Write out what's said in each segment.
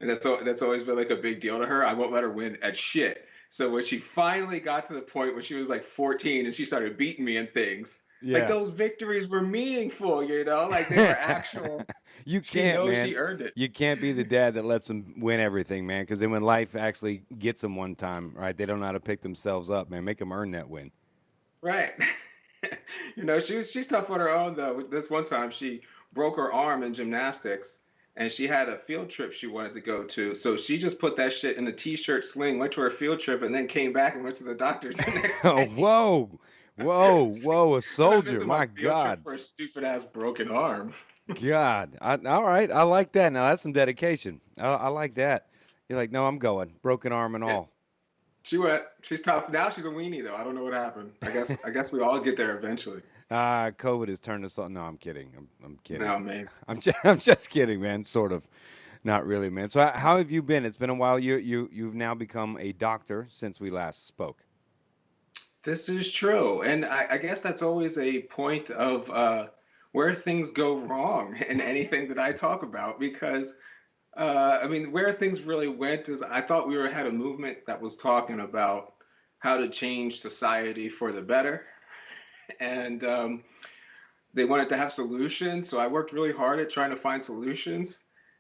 And that's always been like a big deal to her. I won't let her win at shit. So when she finally got to the point where she was like 14 and she started beating me and things, like Yeah. those victories were meaningful, you know, like they were actual. You She can't, knows man. she earned it. You can't be the dad that lets them win everything, man. Because then when life actually gets them one time, right, they don't know how to pick themselves up, man. Make them earn that win. Right. You know, she's tough on her own though. This one time she broke her arm in gymnastics and she had a field trip she wanted to go to. So she just put that shit in a t-shirt sling, went to her field trip, and then came back and went to the doctors the next Oh, day. whoa, whoa, whoa! A And I'm soldier, missing my my field trip God, for a stupid ass broken arm. God. All right, I like that. Now that's some dedication. I like that. You're like, no, I'm going, broken arm and Yeah, all. she went. She's tough. Now she's a weenie though. I don't know what happened. I guess we all get there eventually. COVID has turned us on. No, I'm kidding. I'm kidding. No, man. I'm just kidding, man. Sort of, not really, man. So how have you been? It's been a while. You've now become a doctor since we last spoke. This is true. And I guess that's always a point of where things go wrong in anything that I talk about because I mean, where things really went is I thought we had a movement that was talking about how to change society for the better. And they wanted to have solutions. So I worked really hard at trying to find solutions.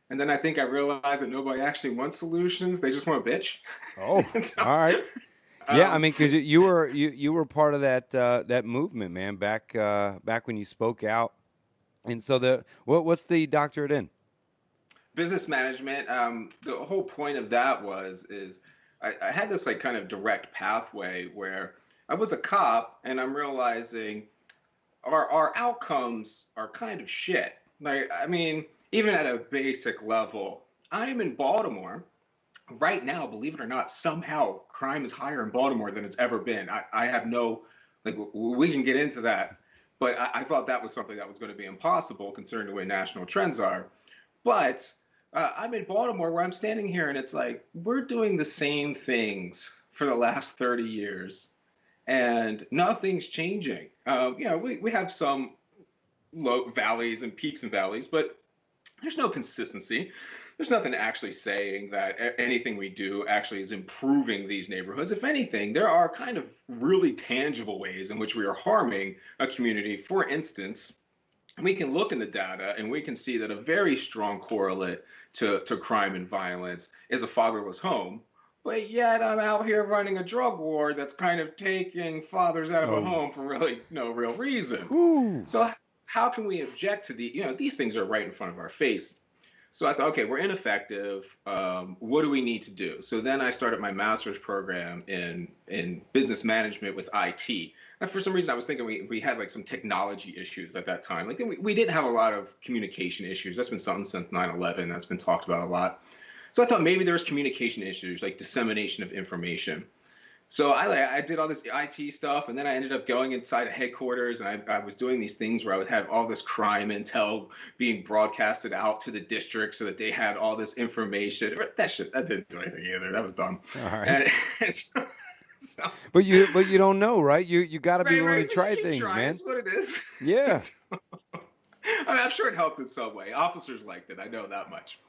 And then I think I realized that nobody actually wants solutions. They just want a bitch. Oh, So, all right. Yeah, I um, mean, because you were part of that movement, man. Back when you spoke out, and so what's the doctorate in? business management. The whole point of that is I had this like kind of direct pathway where I was a cop and I'm realizing our outcomes are kind of shit. Like I mean, even at a basic level, I'm in Baltimore right now. Believe it or not, somehow crime is higher in Baltimore than it's ever been. I have no like we can get into that, but I thought that was something that was going to be impossible considering the way national trends are. But I'm in Baltimore where I'm standing here and it's like we're doing the same things for the last 30 years and nothing's changing. You know, we have some low valleys and peaks and valleys, but there's no consistency. There's nothing actually saying that anything we do actually is improving these neighborhoods. If anything, there are kind of really tangible ways in which we are harming a community. For instance, we can look in the data and we can see that a very strong correlate to crime and violence is a fatherless home. But yet I'm out here running a drug war that's kind of taking fathers out of a Oh, home for really no real reason. whew. So how can we object to these things are right in front of our face. So I thought, okay, we're ineffective. What do we need to do? So then I started my master's program in business management with IT. And for some reason, I was thinking we had like some technology issues at that time. Like we didn't have a lot of communication issues. That's been something since 9/11. That's been talked about a lot. So I thought maybe there was communication issues, like dissemination of information. So I did all this IT stuff, and then I ended up going inside of headquarters, and I was doing these things where I would have all this crime intel being broadcasted out to the district so that they had all this information. That didn't do anything either. That was dumb. All right. And, and so, But you don't know, right? You got to be right, willing right. to So you try keep things, trying. man. Is what it is. Yeah. I mean, I'm sure it helped in some way. Officers liked it. I know that much.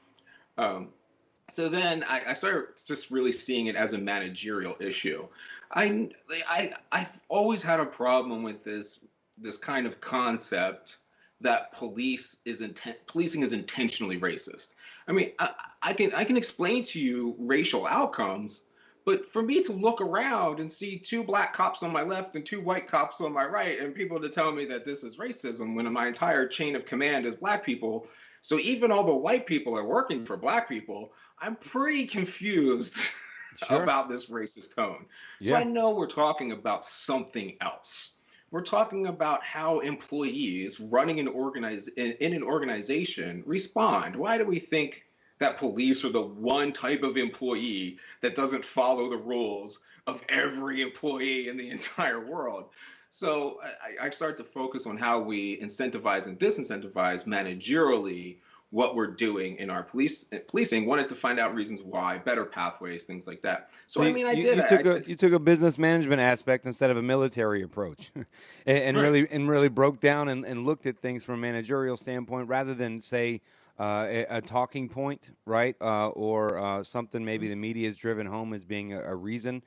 Um, so then I started just really seeing it as a managerial issue. I've always had a problem with this kind of concept that policing is intentionally racist. I mean, I can explain to you racial outcomes, but for me to look around and see two black cops on my left and two white cops on my right, and people to tell me that this is racism when my entire chain of command is black people. So even all the white people are working for black people, I'm pretty confused Sure. about this racist tone. So I Yeah. know we're talking about something else. We're talking about how employees running in an organization respond. Why do we think that police are the one type of employee that doesn't follow the rules of every employee in the entire world? So I start to focus on how we incentivize and disincentivize managerially what we're doing in our policing. Wanted to find out reasons why, better pathways, things like that. So So I you, mean, I you, did. you took a business management aspect instead of a military approach, and Right. really broke down and looked at things from a managerial standpoint rather than say a talking point, right? Or something maybe the media is driven home as being a reason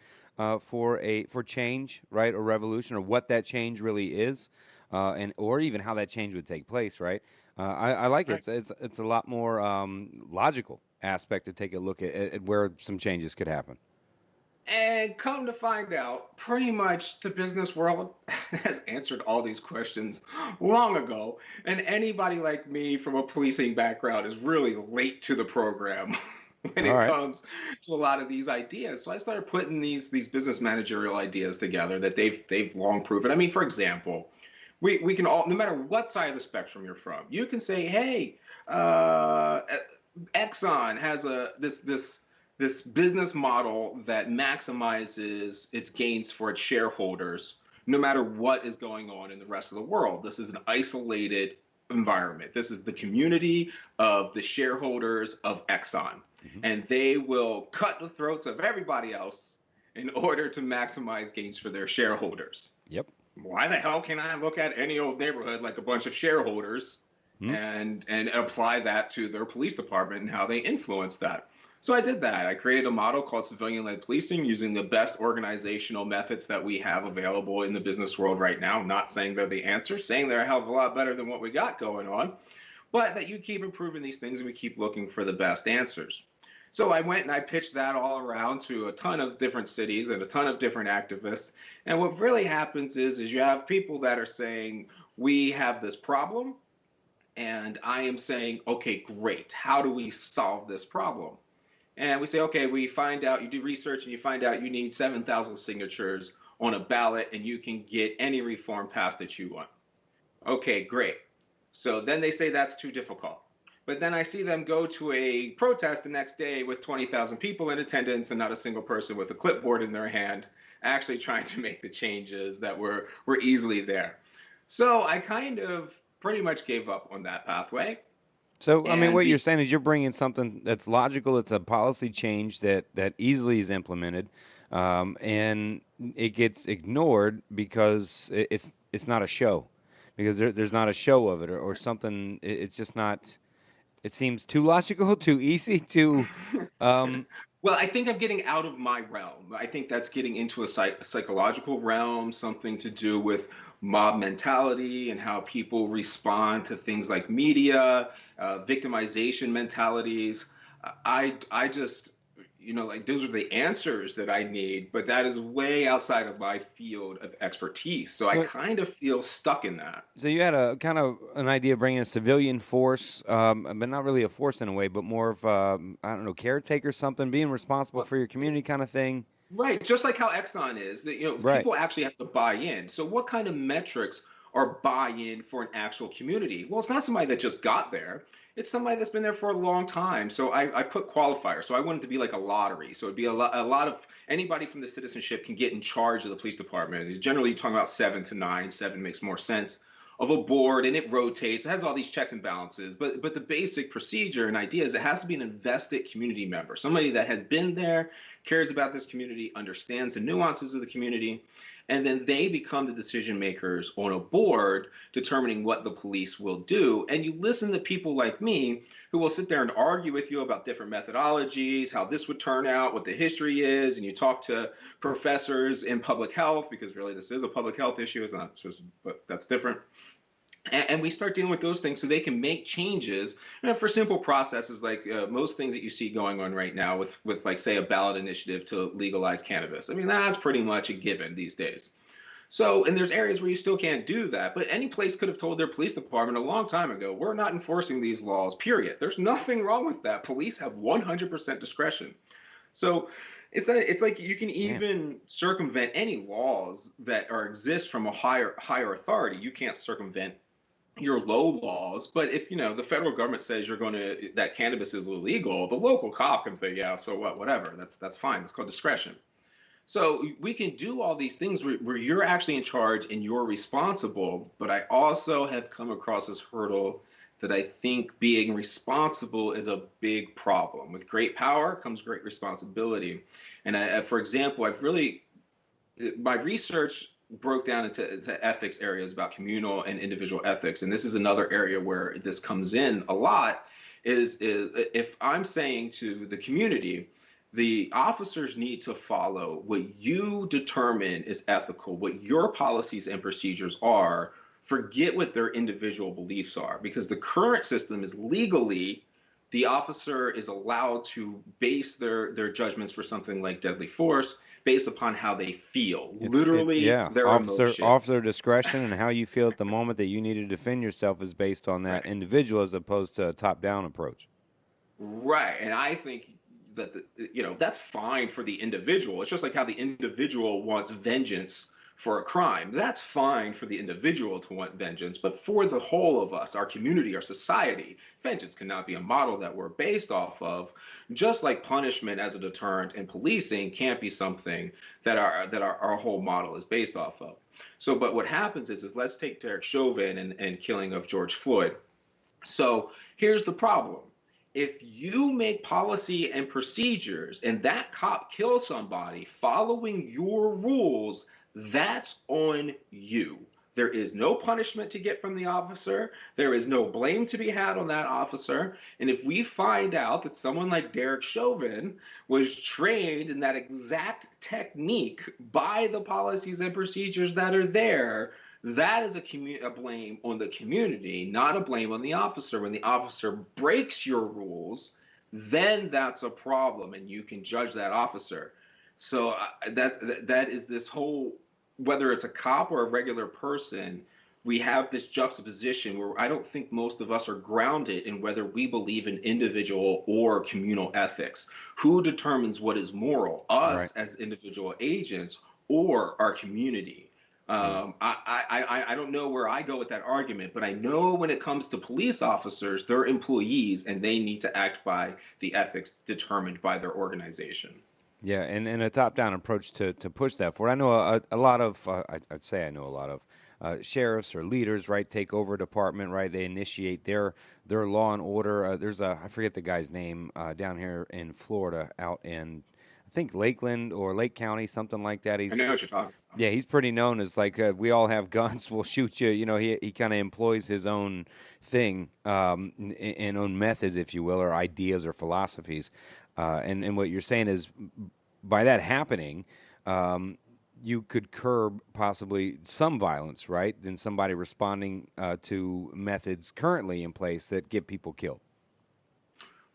for change, right, or revolution, or what that change really is, and or even how that change would take place, right? I like it. Right. It's a lot more logical aspect to take a look at where some changes could happen. And come to find out, pretty much the business world has answered all these questions long ago. And anybody like me from a policing background is really late to the program when All it right. comes to a lot of these ideas. So I started putting these business managerial ideas together that they've long proven. I mean, for example, we can all, no matter what side of the spectrum you're from, you can say, hey, uh, Exxon has this business model that maximizes its gains for its shareholders, no matter what is going on in the rest of the world. This is an isolated environment. This is the community of the shareholders of Exxon, Hmm. and they will cut the throats of everybody else in order to maximize gains for their shareholders. Yep. Why the hell can I look at any old neighborhood like a bunch of shareholders Hmm. and apply that to their police department and how they influence that? So I did that. I created a model called civilian-led policing using the best organizational methods that we have available in the business world right now. I'm not saying they're the answer, saying they're a hell of a lot better than what we got going on, but that you keep improving these things and we keep looking for the best answers. So I went and I pitched that all around to a ton of different cities and a ton of different activists. And what really happens is you have people that are saying, we have this problem, and I am saying, okay, great. How do we solve this problem? And we say, okay, we find out, you do research and you find out you need 7,000 signatures on a ballot and you can get any reform passed that you want. Okay, great. So then they say that's too difficult. But then I see them go to a protest the next day with 20,000 people in attendance and not a single person with a clipboard in their hand actually trying to make the changes that were easily there. So I kind of pretty much gave up on that pathway. So, I mean, And what you're saying is you're bringing something that's logical. It's a policy change that easily is implemented, and it gets ignored because it's not a show, because there's not a show of it, or something. It's just not. It seems too logical, too easy, too. Um, well, I think I'm getting out of my realm. I think that's getting into a psychological realm, something to do with mob mentality and how people respond to things like media, victimization mentalities. I just, like those are the answers that I need, but that is way outside of my field of expertise. So I so, kind of feel stuck in that. so you had a kind of an idea of bringing a civilian force, but not really a force in a way, but more of I don't know, caretaker something, being responsible Well, for your community kind of thing. right, just like how Exxon is, that Right. people actually have to buy in. So what kind of metrics are buy-in for an actual community? Well, it's not somebody that just got there. It's somebody that's been there for a long time. So I put qualifiers. So I wanted to be like a lottery. So it'd be a lot of anybody from the citizenship can get in charge of the police department. Generally, you're talking about 7 to 9. 7 makes more sense of a board, and it rotates. It has all these checks and balances. But the basic procedure and idea is it has to be an invested community member, somebody that has been there, cares about this community, understands the nuances of the community, and then they become the decision makers on a board determining what the police will do. And you listen to people like me who will sit there and argue with you about different methodologies, how this would turn out, what the history is, and you talk to professors in public health because really this is a public health issue. It's not just, but that's different. And we start dealing with those things so they can make changes for simple processes like most things that you see going on right now with like say a ballot initiative to legalize cannabis. I mean that's pretty much a given these days. So and there's areas where you still can't do that, but any place could have told their police department a long time ago, we're not enforcing these laws, period. There's nothing wrong with that. Police have 100% discretion. So it's like you can Yeah. even circumvent any laws that are exist from a higher authority. You can't circumvent your low laws, but if the federal government says you're going to that cannabis is illegal, the local cop can say, yeah, so what, whatever. That's fine. It's called discretion. So we can do all these things where you're actually in charge and you're responsible. But I also have come across this hurdle that I think being responsible is a big problem. With great power comes great responsibility. And for example, I've really my research broke down into ethics areas about communal and individual ethics. And this is another area where this comes in a lot is if I'm saying to the community, the officers need to follow what you determine is ethical, what your policies and procedures are. Forget what their individual beliefs are, because the current system is legally the officer is allowed to base their judgments for something like deadly force based upon how they feel, literally Yeah, their off emotions. their discretion, and how you feel at the moment that you need to defend yourself is based on that Right. individual as opposed to a top down approach. Right. And I think that that's fine for the individual. It's just like how the individual wants vengeance for a crime. That's fine for the individual to want vengeance, but for the whole of us, our community, our society, vengeance cannot be a model that we're based off of. Just like punishment as a deterrent and policing can't be something that our whole model is based off of. So, but what happens is let's take Derek Chauvin and killing of George Floyd. So here's the problem. If you make policy and procedures and that cop kills somebody following your rules, that's on you. There is no punishment to get from the officer. There is no blame to be had on that officer. And if we find out that someone like Derek Chauvin was trained in that exact technique by the policies and procedures that are there, that is a blame on the community, not a blame on the officer. When the officer breaks your rules, then that's a problem, and you can judge that officer. So that is this whole, whether it's a cop or a regular person, we have this juxtaposition where I don't think most of us are grounded in whether we believe in individual or communal ethics. Who determines what is moral? Right. Us as individual agents or our community? Yeah. I don't know where I go with that argument, but I know when it comes to police officers, they're employees and they need to act by the ethics determined by their organization. Yeah, and a top-down approach to push that forward. I know a lot of, I'd say I know a lot of sheriffs or leaders, right, take over a department, right? They initiate their law and order. There's I forget the guy's name down here in Florida, out in, I think Lakeland or Lake County, something like that. I know what you're talking about. Yeah, he's pretty known as like, we all have guns, we'll shoot you. You know, he kind of employs his own thing, and own methods, if you will, or ideas or philosophies. And what you're saying is, by that happening, you could curb possibly some violence, right? Than somebody responding to methods currently in place that get people killed.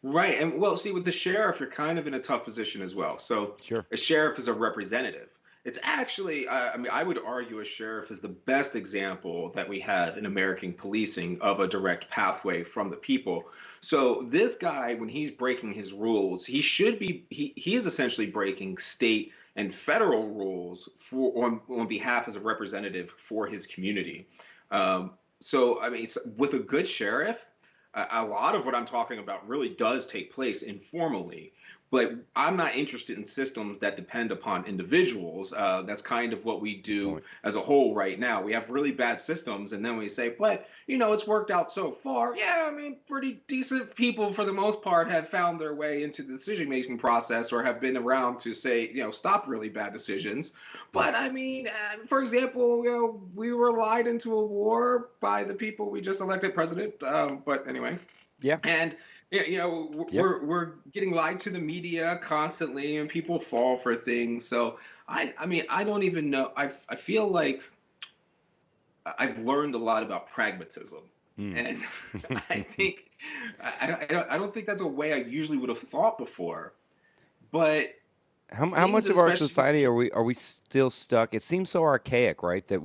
Right. And well, see, with the sheriff, you're kind of in a tough position as well. So Sure. a sheriff is a representative. It's actually, I mean, I would argue a sheriff is the best example that we have in American policing of a direct pathway from the people. So this guy, when he's breaking his rules, he is essentially breaking state and federal rules on behalf as a representative for his community. So I mean, with a good sheriff, a lot of what I'm talking about really does take place informally. But I'm not interested in systems that depend upon individuals. That's kind of what we Good do point. as a whole right now. We have really bad systems, and then we say, but it's worked out so far. Yeah, I mean, pretty decent people for the most part have found their way into the decision-making process or have been around to say, stop really bad decisions. Yeah. But I mean, for example, we were lied into a war by the people we just elected president. But anyway. Yeah. And Yep. we're getting lied to the media constantly, and people fall for things. So I mean, I don't even know. I feel like I've learned a lot about pragmatism, Mm. and I think I don't think that's a way I usually would have thought before. But How things, much of our especially. society are we still stuck? It seems so archaic, right? That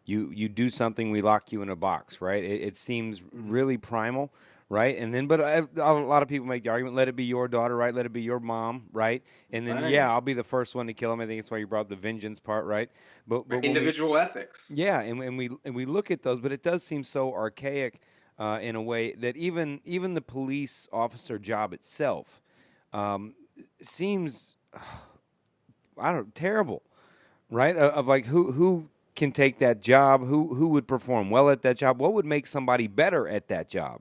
you do something, we lock you in a box, right? It seems really primal, right? And then, but a lot of people make the argument, let it be your daughter, right? Let it be your mom, right? And then, Right. yeah, I'll be the first one to kill him. I think that's why you brought up the vengeance part, right? But when we, Individual ethics. yeah, and we look at those, but it does seem so archaic in a way that even the police officer job itself um, seems, I don't, terrible, right? Of like, who can take that job, who would perform well at that job, what would make somebody better at that job,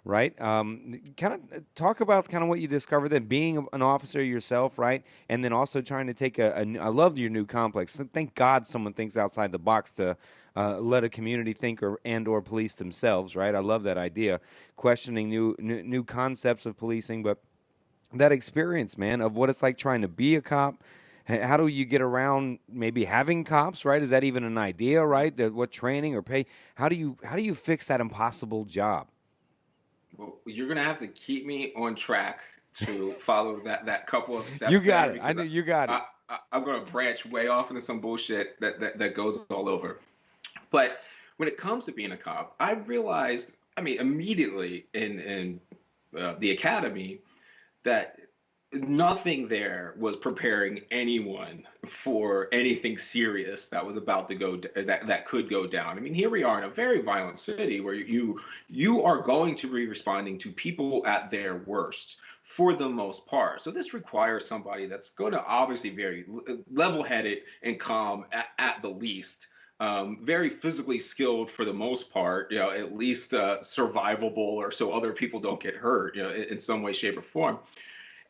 right? Kind of talk about kind of what you discovered then, being an officer yourself, right? And then also trying to take I love your new complex. Thank God someone thinks outside the box to let a community think or police themselves, right? I love that idea, questioning new concepts of policing, but that experience, man, of what it's like trying to be a cop. How do you get around maybe having cops, right? Is that even an idea, right? What training or pay? How do you fix that impossible job? Well, you're gonna have to keep me on track to follow that couple of You steps got there it. I because know you got it. I'm gonna branch way off into some bullshit that goes all over. But when it comes to being a cop, I realized, I mean, immediately in the academy that nothing there was preparing anyone for anything serious that was about to that could go down. I mean, here we are in a very violent city where you are going to be responding to people at their worst for the most part. So this requires somebody that's going to obviously very level-headed and calm at the least. Very physically skilled for the most part, at least survivable, or so other people don't get hurt, in some way, shape, or form.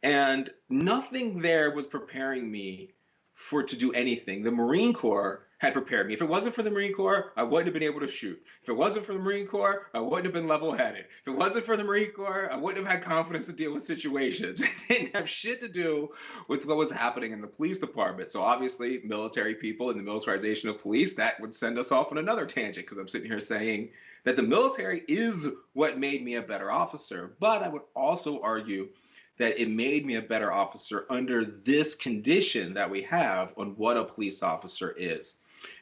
And nothing there was preparing me for to do anything. The Marine Corps had prepared me. If it wasn't for the Marine Corps, I wouldn't have been able to shoot. If it wasn't for the Marine Corps, I wouldn't have been level-headed. If it wasn't for the Marine Corps, I wouldn't have had confidence to deal with situations. It didn't have shit to do with what was happening in the police department. So obviously, military people and the militarization of police, that would send us off on another tangent because I'm sitting here saying that the military is what made me a better officer. But I would also argue that it made me a better officer under this condition that we have on what a police officer is.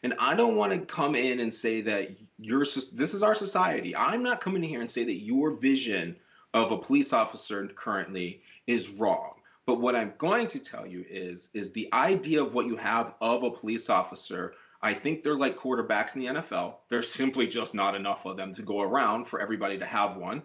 And I don't want to come in and say that this is our society. I'm not coming in here and say that your vision of a police officer currently is wrong. But what I'm going to tell you is the idea of what you have of a police officer. I think they're like quarterbacks in the NFL. There's simply just not enough of them to go around for everybody to have one.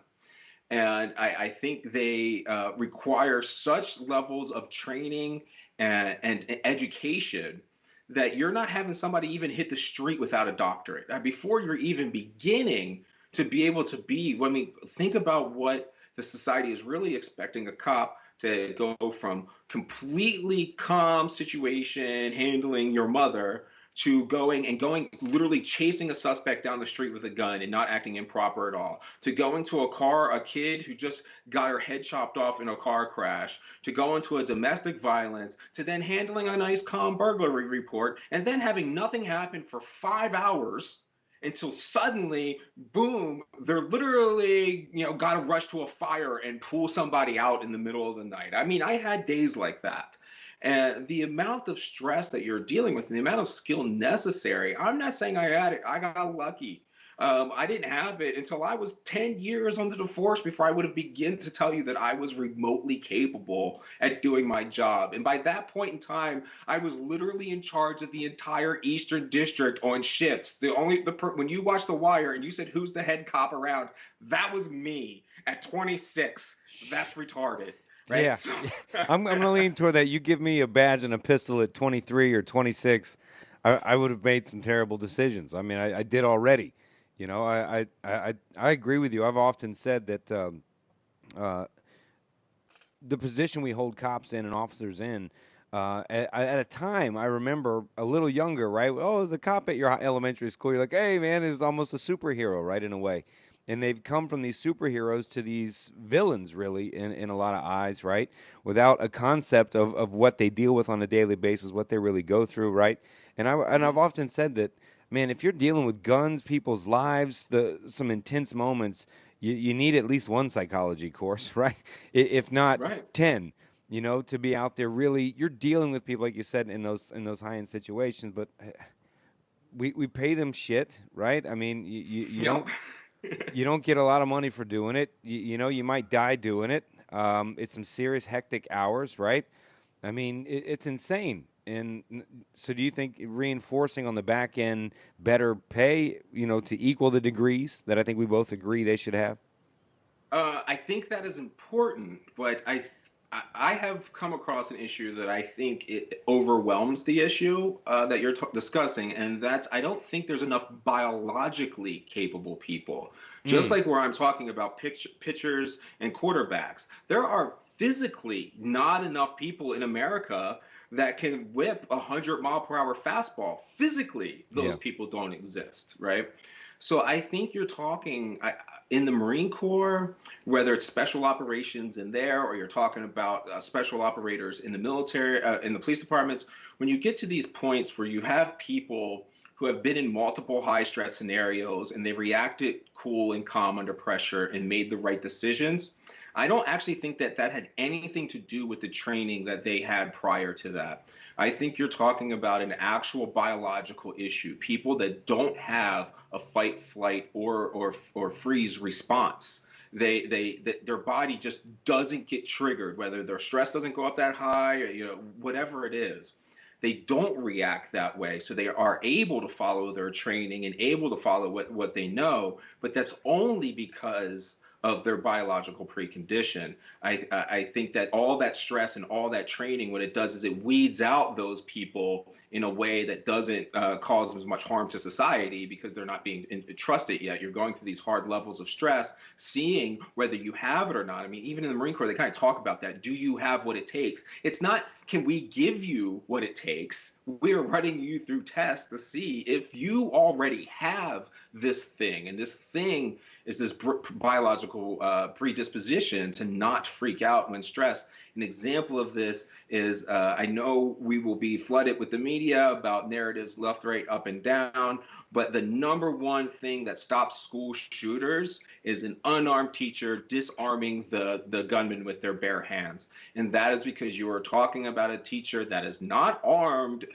And I think they require such levels of training and education that you're not having somebody even hit the street without a doctorate. Before you're even beginning to be able to be, I mean, think about what the society is really expecting a cop to go from completely calm situation, handling your mother, to going literally chasing a suspect down the street with a gun and not acting improper at all, to going to a kid who just got her head chopped off in a car crash, to go into a domestic violence, to then handling a nice calm burglary report, and then having nothing happen for 5 hours until suddenly, boom, they're literally, got to rush to a fire and pull somebody out in the middle of the night. I mean, I had days like that. And the amount of stress that you're dealing with and the amount of skill necessary, I'm not saying I had it. I got lucky. I didn't have it until I was 10 years under the force before I would have begun to tell you that I was remotely capable at doing my job. And by that point in time, I was literally in charge of the entire Eastern District on shifts. When you watch The Wire and you said, who's the head cop around? That was me at 26. That's retarded. Right? Yeah, So, I'm gonna lean toward that. You give me a badge and a pistol at 23 or 26, I would have made some terrible decisions. I mean, I did already. I agree with you. I've often said that uh, the position we hold cops in and officers in. At a time, I remember a little younger, right? Oh, as a cop at your elementary school, you're like, hey, man, is almost a superhero, right, in a way. And they've come from these superheroes to these villains, really, in a lot of eyes, right? Without a concept of what they deal with on a daily basis, what they really go through, right? I've often said that, man, if you're dealing with guns, people's lives, some intense moments, you need at least one psychology course, right? If not right. 10, to be out there. Really, you're dealing with people, like you said, in those high end situations, but we pay them shit, right? I mean, Yep. you don't get a lot of money for doing it. You might die doing it. It's some serious hectic hours, right? I mean, it's insane. And so, do you think reinforcing on the back end better pay, to equal the degrees that I think we both agree they should have? I think that is important, but I have come across an issue that I think it overwhelms the issue that you're discussing, and that's I don't think there's enough biologically capable people. Just like where I'm talking about pitchers and quarterbacks, there are physically not enough people in America that can whip a 100-mile-per-hour fastball. Physically, those Yeah. people don't exist, right? So I think you're talking in the Marine Corps, whether it's special operations in there or you're talking about special operators in the military, in the police departments, when you get to these points where you have people who have been in multiple high stress scenarios and they reacted cool and calm under pressure and made the right decisions. I don't actually think that that had anything to do with the training that they had prior to that. I think you're talking about an actual biological issue. People that don't have a fight, flight, or freeze response. Their body just doesn't get triggered, whether their stress doesn't go up that high, or whatever it is. They don't react that way, so they are able to follow their training and able to follow what they know. But that's only because of their biological precondition. I think that all that stress and all that training, what it does is it weeds out those people in a way that doesn't cause as much harm to society because they're not being trusted yet. You're going through these hard levels of stress, seeing whether you have it or not. I mean, even in the Marine Corps, they kind of talk about that. Do you have what it takes? It's not, can we give you what it takes? We're running you through tests to see if you already have this thing, and this thing is this biological predisposition to not freak out when stressed. An example of this is I know we will be flooded with the media about narratives left, right, up, and down, but the number one thing that stops school shooters is an unarmed teacher disarming the gunman with their bare hands. And that is because you are talking about a teacher that is not armed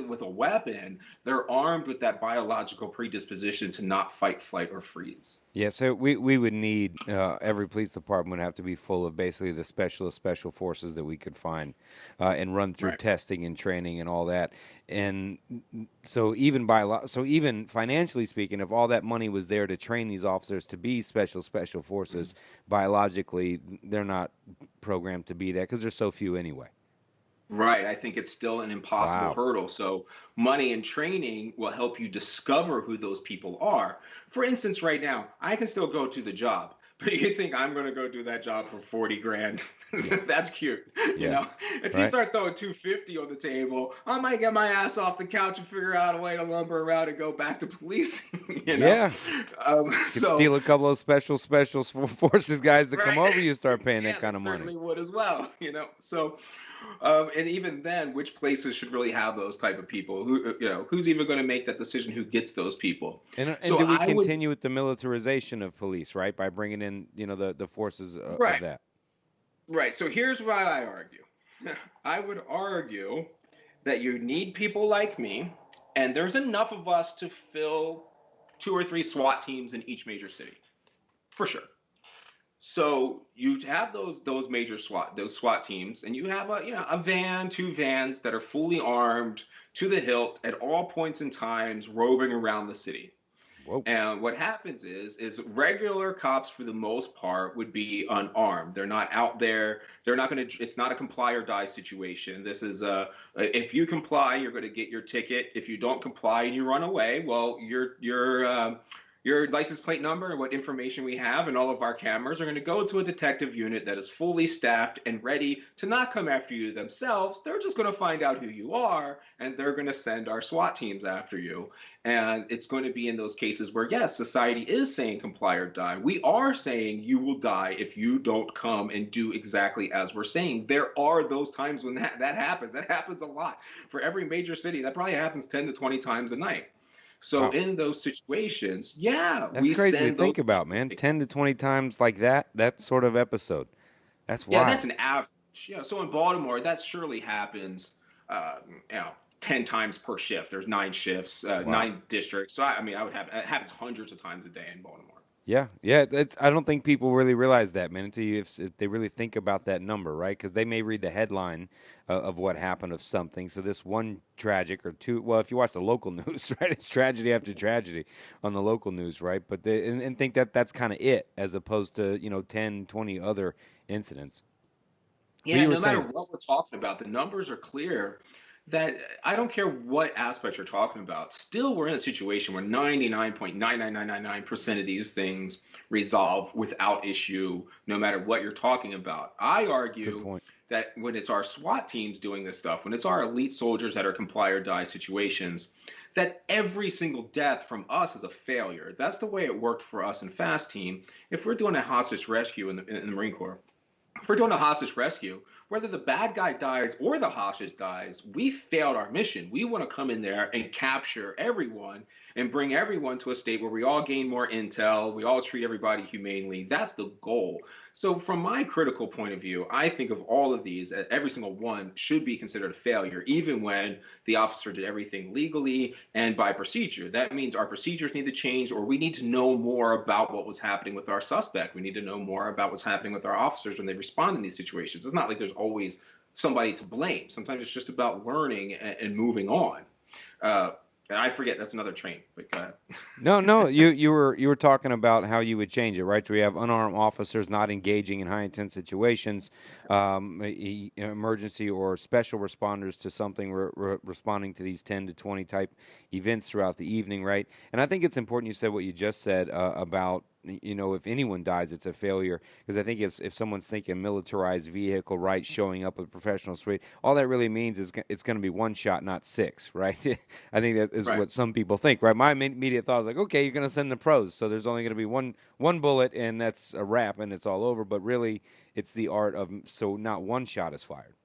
with a weapon. They're armed with that biological predisposition to not fight, flight, or freeze. Yeah, so we would need every police department would have to be full of basically the special forces that we could find and run through Right. testing and training and all that. And so even financially speaking, if all that money was there to train these officers to be special forces, biologically they're not programmed to be that because there's so few anyway. Right. I think it's still an impossible Wow. hurdle. So, money and training will help you discover who those people are. For instance, right now, I can still go to the job, but you think I'm going to go do that job for 40 grand? Yeah. That's cute. You Yeah. know, if you Right. start throwing 250 on the table, I might get my ass off the couch and figure out a way to lumber around and go back to policing, you know? Yeah. Could So, steal a couple of special forces guys to come right. over. You start paying that Yeah, they kind of money. certainly would as well, you know. So, and even then, which places should really have those type of people? Who's even going to make that decision? Who gets those people? And So do we I would, continue with the militarization of police, right? By bringing in, the forces of right, that. right. So here's what I argue. I would argue that you need people like me, and there's enough of us to fill 2 or 3 SWAT teams in each major city, for sure. So you have those major SWAT teams, and you have a van, 2 vans that are fully armed to the hilt at all points in times, roving around the city. Whoa. And what happens is regular cops for the most part would be unarmed. They're not out there. They're not going to. It's not a comply or die situation. This is if you comply, you're going to get your ticket. If you don't comply and you run away, well, your license plate number and what information we have and all of our cameras are going to go to a detective unit that is fully staffed and ready to not come after you themselves. They're just going to find out who you are, and they're going to send our SWAT teams after you. And it's going to be in those cases where, yes, society is saying comply or die. We are saying you will die if you don't come and do exactly as we're saying. There are those times when that happens. That happens a lot. For every major city, that probably happens 10 to 20 times a night. So Wow. in those situations, yeah, That's we crazy to send those think about, people. man. 10 to 20 times like that sort of episode. That's Yeah, that's wild. an average. Yeah, so in Baltimore, that surely happens, you know, 10 times per shift. There's 9 shifts, Wow. 9 districts. So I mean, I would have it happens hundreds of times a day in Baltimore. Yeah, yeah. It's I don't think people really realize that, man, until if they really think about that number, right? Because they may read the headline of what happened of something. So this one tragic or two. Well, if you watch the local news, right, it's tragedy after tragedy on the local news, right? But and think that that's kind of it, as opposed to 10, 20 other incidents. But Yeah, you were no matter saying, what we're talking about, the numbers are clear. that I don't care what aspect you're talking about, still we're in a situation where 99.99999% of these things resolve without issue, no matter what you're talking about. I Good argue point. that when it's our SWAT teams doing this stuff, when it's our elite soldiers that are comply or die situations, that every single death from us is a failure. That's the way it worked for us in Fast Team. If we're doing a hostage rescue in the Marine Corps, if we're doing a hostage rescue, whether the bad guy dies or the hostage dies, we failed our mission. We want to come in there and capture everyone and bring everyone to a state where we all gain more intel, we all treat everybody humanely. That's the goal. So, from my critical point of view, I think of all of these, every single one should be considered a failure, even when the officer did everything legally and by procedure. That means our procedures need to change, or we need to know more about what was happening with our suspect. We need to know more about what's happening with our officers when they respond in these situations. It's not like there's always somebody to blame. Sometimes it's just about learning and moving on. Uh, and I forget that's another train, but go ahead. No, no, you were talking about how you would change it, right? So we have unarmed officers not engaging in high intense situations, emergency or special responders to something responding to these 10 to 20 type events throughout the evening, right? And I think it's important you said what you just said about if anyone dies, it's a failure. Because I think if someone's thinking militarized vehicle, right, showing up with professional suite, all that really means is it's going to be one shot, not six, right? I think that is Right. what some people think, right? My immediate thought was like, okay, you're going to send the pros, so there's only going to be one bullet, and that's a wrap, and it's all over. But really, it's the art of so not one shot is fired.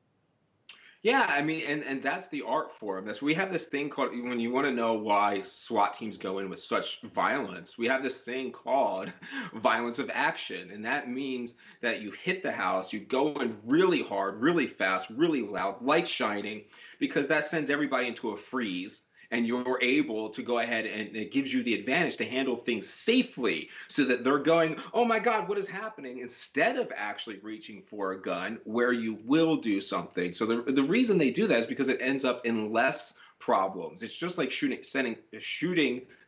Yeah, I mean, and that's the art form. This we have this thing called when you want to know why SWAT teams go in with such violence. We have this thing called violence of action, and that means that you hit the house, you go in really hard, really fast, really loud, lights shining, because that sends everybody into a freeze. And you're able to go ahead and it gives you the advantage to handle things safely so that they're going, oh my God, what is happening? Instead of actually reaching for a gun where you will do something. So the reason they do that is because it ends up in less problems. It's just like shooting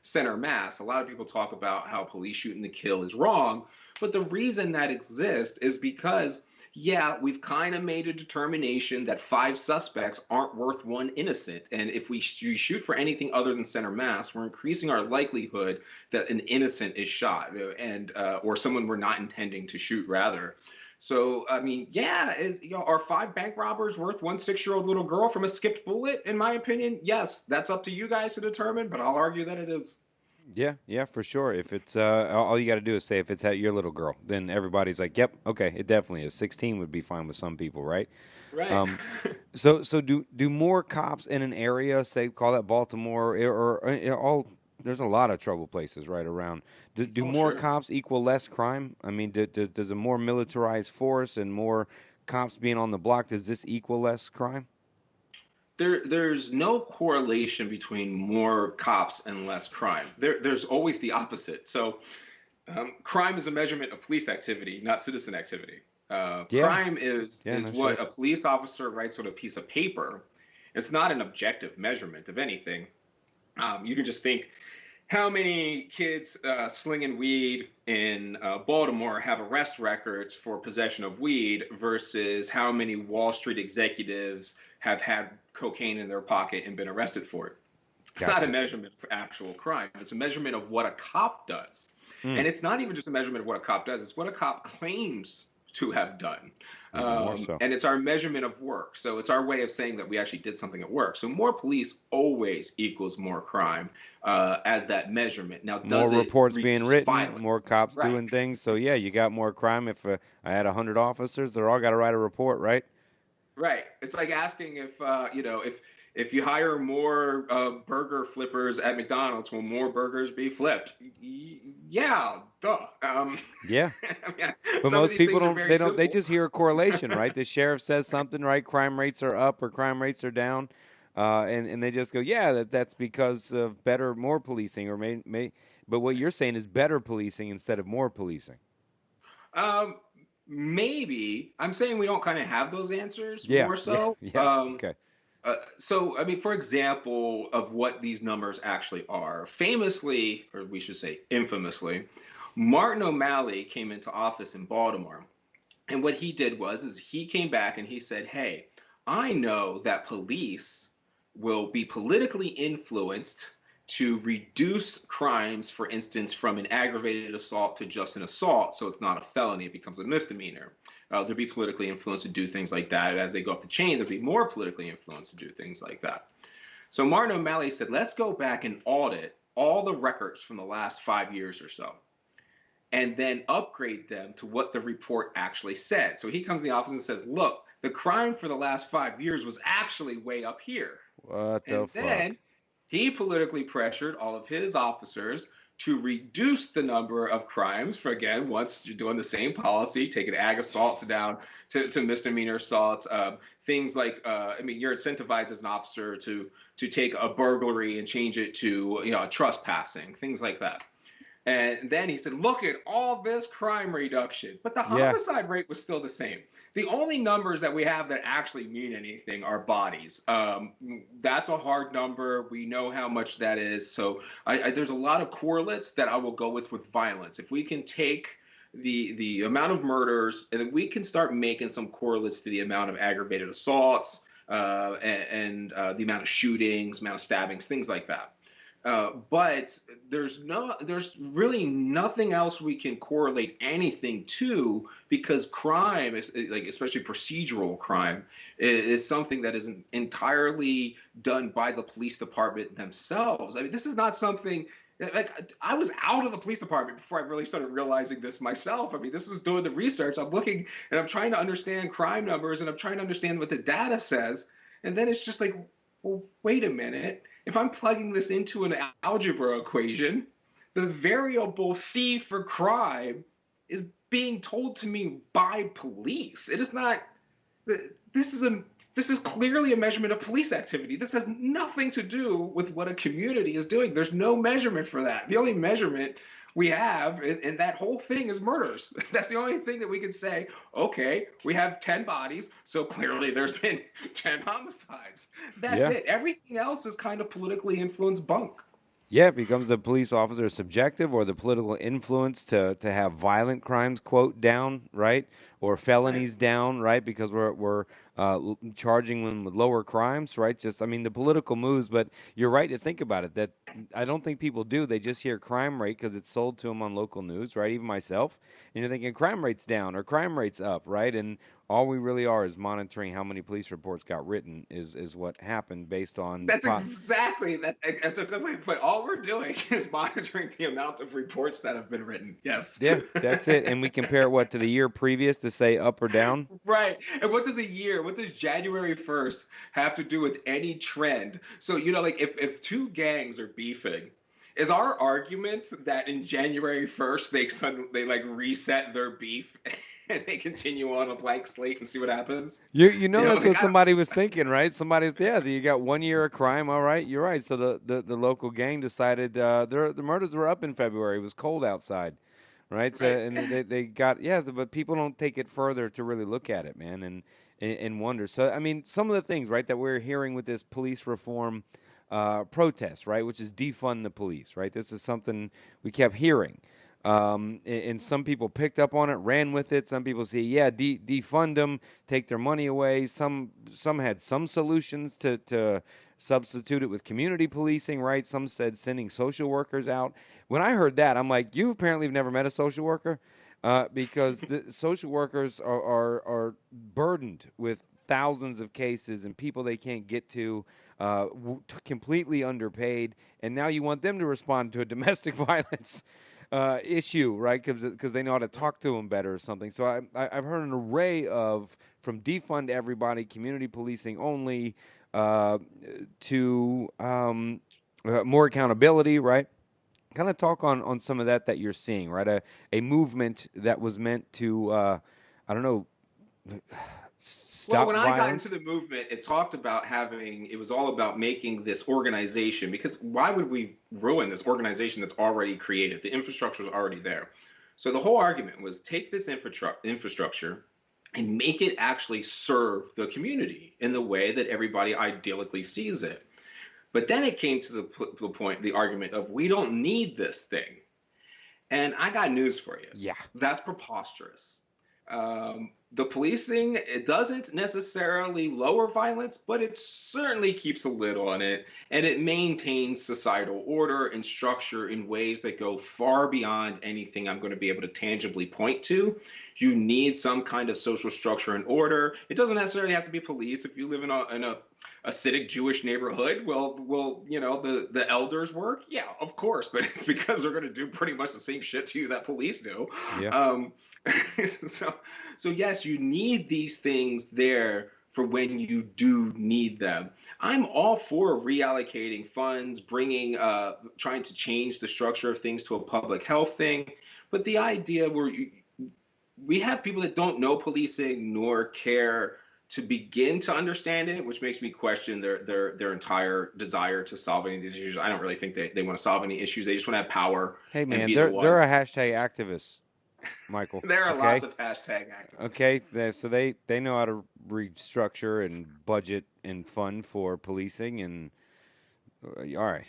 center mass. A lot of people talk about how police shooting to kill is wrong, but the reason that exists is because yeah, we've kind of made a determination that five suspects aren't worth one innocent. And if we shoot for anything other than center mass, we're increasing our likelihood that an innocent is shot and or someone we're not intending to shoot rather. So I mean, yeah, are five bank robbers worth one 6-year-old little girl from a skipped bullet? In my opinion, yes. That's up to you guys to determine, but I'll argue that it is. Yeah, yeah, for sure. If it's all you got to do is say if it's at your little girl, then everybody's like, "Yep, okay, it definitely is." 16 would be fine with some people, right? Right. Um, so do more cops in an area, say call that Baltimore or all? There's a lot of trouble places right around. Do Oh, more sure. cops equal less crime? I mean, does a more militarized force and more cops being on the block, does this equal less crime? There's no correlation between more cops and less crime. There's always the opposite. So, crime is a measurement of police activity, not citizen activity. Yeah, Crime is yeah, is no what shit. a police officer writes on a piece of paper. It's not an objective measurement of anything. You can just think how many kids slinging weed in Baltimore have arrest records for possession of weed versus how many Wall Street executives have had cocaine in their pocket and been arrested for it. It's not a Gotcha. measurement for actual crime. It's a measurement of what a cop does. Mm, And it's not even just a measurement of what a cop does, it's what a cop claims to have done. even more so. And it's our measurement of work. So it's our way of saying that we actually did something at work. So more police always equals more crime as that measurement. Now, More does it reports being reduce written, violence? more cops Right. doing things. So yeah, you got more crime. If I had 100 officers, they're all got to write a report, right? Right. It's like asking if if you hire more burger flippers at McDonald's, will more burgers be flipped? Yeah, duh. Yeah, I mean, but some of most these people things are don't. very They don't. They simple. just hear a correlation, right? The sheriff says something, right? Crime rates are up or crime rates are down, and they just go, yeah, that's because of more policing, or may. But what you're saying is better policing instead of more policing. Um, Maybe I'm saying we don't kind of have those answers Yeah, more yeah, so. yeah. Okay, So, I mean, for example, of what these numbers actually are, famously, or we should say infamously, Martin O'Malley came into office in Baltimore. And what he did was, is he came back and he said, "Hey, I know that police will be politically influenced to reduce crimes, for instance, from an aggravated assault to just an assault, so it's not a felony, it becomes a misdemeanor. They'll be politically influenced to do things like that. As they go up the chain, they'll be more politically influenced to do things like that. So Martin O'Malley said, let's go back and audit all the records from the last 5 years or so, and then upgrade them to what the report actually said. So he comes in the office and says, look, the crime for the last 5 years was actually way up here. What the And fuck? then he politically pressured all of his officers to reduce the number of crimes. For again, once you're doing the same policy, taking ag assaults down to misdemeanor assaults, things like you're incentivized as an officer to take a burglary and change it to trespassing, things like that. And then he said, look at all this crime reduction. But the Yeah. homicide rate was still the same. The only numbers that we have that actually mean anything are bodies. That's a hard number. We know how much that is. So there's a lot of correlates that I will go with violence. If we can take the amount of murders and we can start making some correlates to the amount of aggravated assaults and the amount of shootings, amount of stabbings, things like that. But there's really nothing else we can correlate anything to, because crime, like especially procedural crime, is something that isn't entirely done by the police department themselves. I mean, this is not something like I was out of the police department before I really started realizing this myself. I mean, this was doing the research. I'm looking and I'm trying to understand crime numbers and I'm trying to understand what the data says, and then it's just like, well, wait a minute. If I'm plugging this into an algebra equation, the variable C for crime is being told to me by police. It is not. This is a. This is clearly a measurement of police activity. This has nothing to do with what a community is doing. There's no measurement for that. The only measurement we have in that whole thing is murders. That's the only thing that we can say, okay, we have 10 bodies, so clearly there's been 10 homicides. That's Yeah. it. Everything else is kind of politically influenced bunk. Yeah, it becomes the police officer's subjective or the political influence to have violent crimes quote down, right, or Right. felonies down, right, because we're charging them with lower crimes, right? Just I mean the political moves, but you're right to think about it. That I don't think people do. They just hear crime rate because it's sold to them on local news, right? Even myself, and you're thinking crime rate's down or crime rate's up, right? And all we really are is monitoring how many police reports got written is what happened based on That's exactly that's a good way to put it. All we're doing is monitoring the amount of reports that have been written. Yes. Yeah, that's it. And we compare it what to the year previous to say up or down. Right. And what does January 1st have to do with any trend? So, like if two gangs are beefing, is our argument that in January 1st they like reset their beef and they continue on a blank slate and see what happens? You know that's Like what somebody was thinking, right? Somebody's you got 1 year of crime. All right, you're right. So the local gang decided the murders were up in February. It was cold outside, right? So right. and they got but people don't take it further to really look at it, man, and wonder. So I mean, some of the things right that we're hearing with this police reform protest, right, which is defund the police, right? This is something we kept hearing. And some people picked up on it, ran with it. Some people say, yeah, defund them, take their money away. Some had some solutions to substitute it with community policing, right? Some said sending social workers out. When I heard that, I'm like, you apparently have never met a social worker, because the social workers are burdened with thousands of cases and people they can't get to, completely underpaid, and now you want them to respond to a domestic violence issue, right? Because they know how to talk to them better or something. So I've heard an array of from defund everybody, community policing only, to more accountability, right? Kind of talk on some of that you're seeing, right? A movement that was meant to, I don't know, Well, stop when I got into violence. the movement, it was all about making this organization, because why would we ruin this organization that's already created? The infrastructure is already there. So the whole argument was take this infrastructure and make it actually serve the community in the way that everybody idyllically sees it. But then it came to the point, the argument of we don't need this thing. And I got news for you. Yeah. That's preposterous. the policing, it doesn't necessarily lower violence, but it certainly keeps a lid on it, and it maintains societal order and structure in ways that go far beyond anything I'm going to be able to tangibly point to. You need some kind of social structure and order. It doesn't necessarily have to be police. If you live in a acidic Jewish neighborhood, well, the elders work. Yeah, of course, but it's because they're going to do pretty much the same shit to you that police do. Yeah. Um, so, so yes, you need these things there for when you do need them. I'm all for reallocating funds, trying to change the structure of things to a public health thing. But the idea we have people that don't know policing nor care to begin to understand it, which makes me question their entire desire to solve any of these issues. I don't really think they want to solve any issues. They just want to have power Hey and man, be the they're one. a hashtag activist, Michael. There are lots Okay. of hashtag activists. Okay. So they know how to restructure and budget and fund for policing and all right.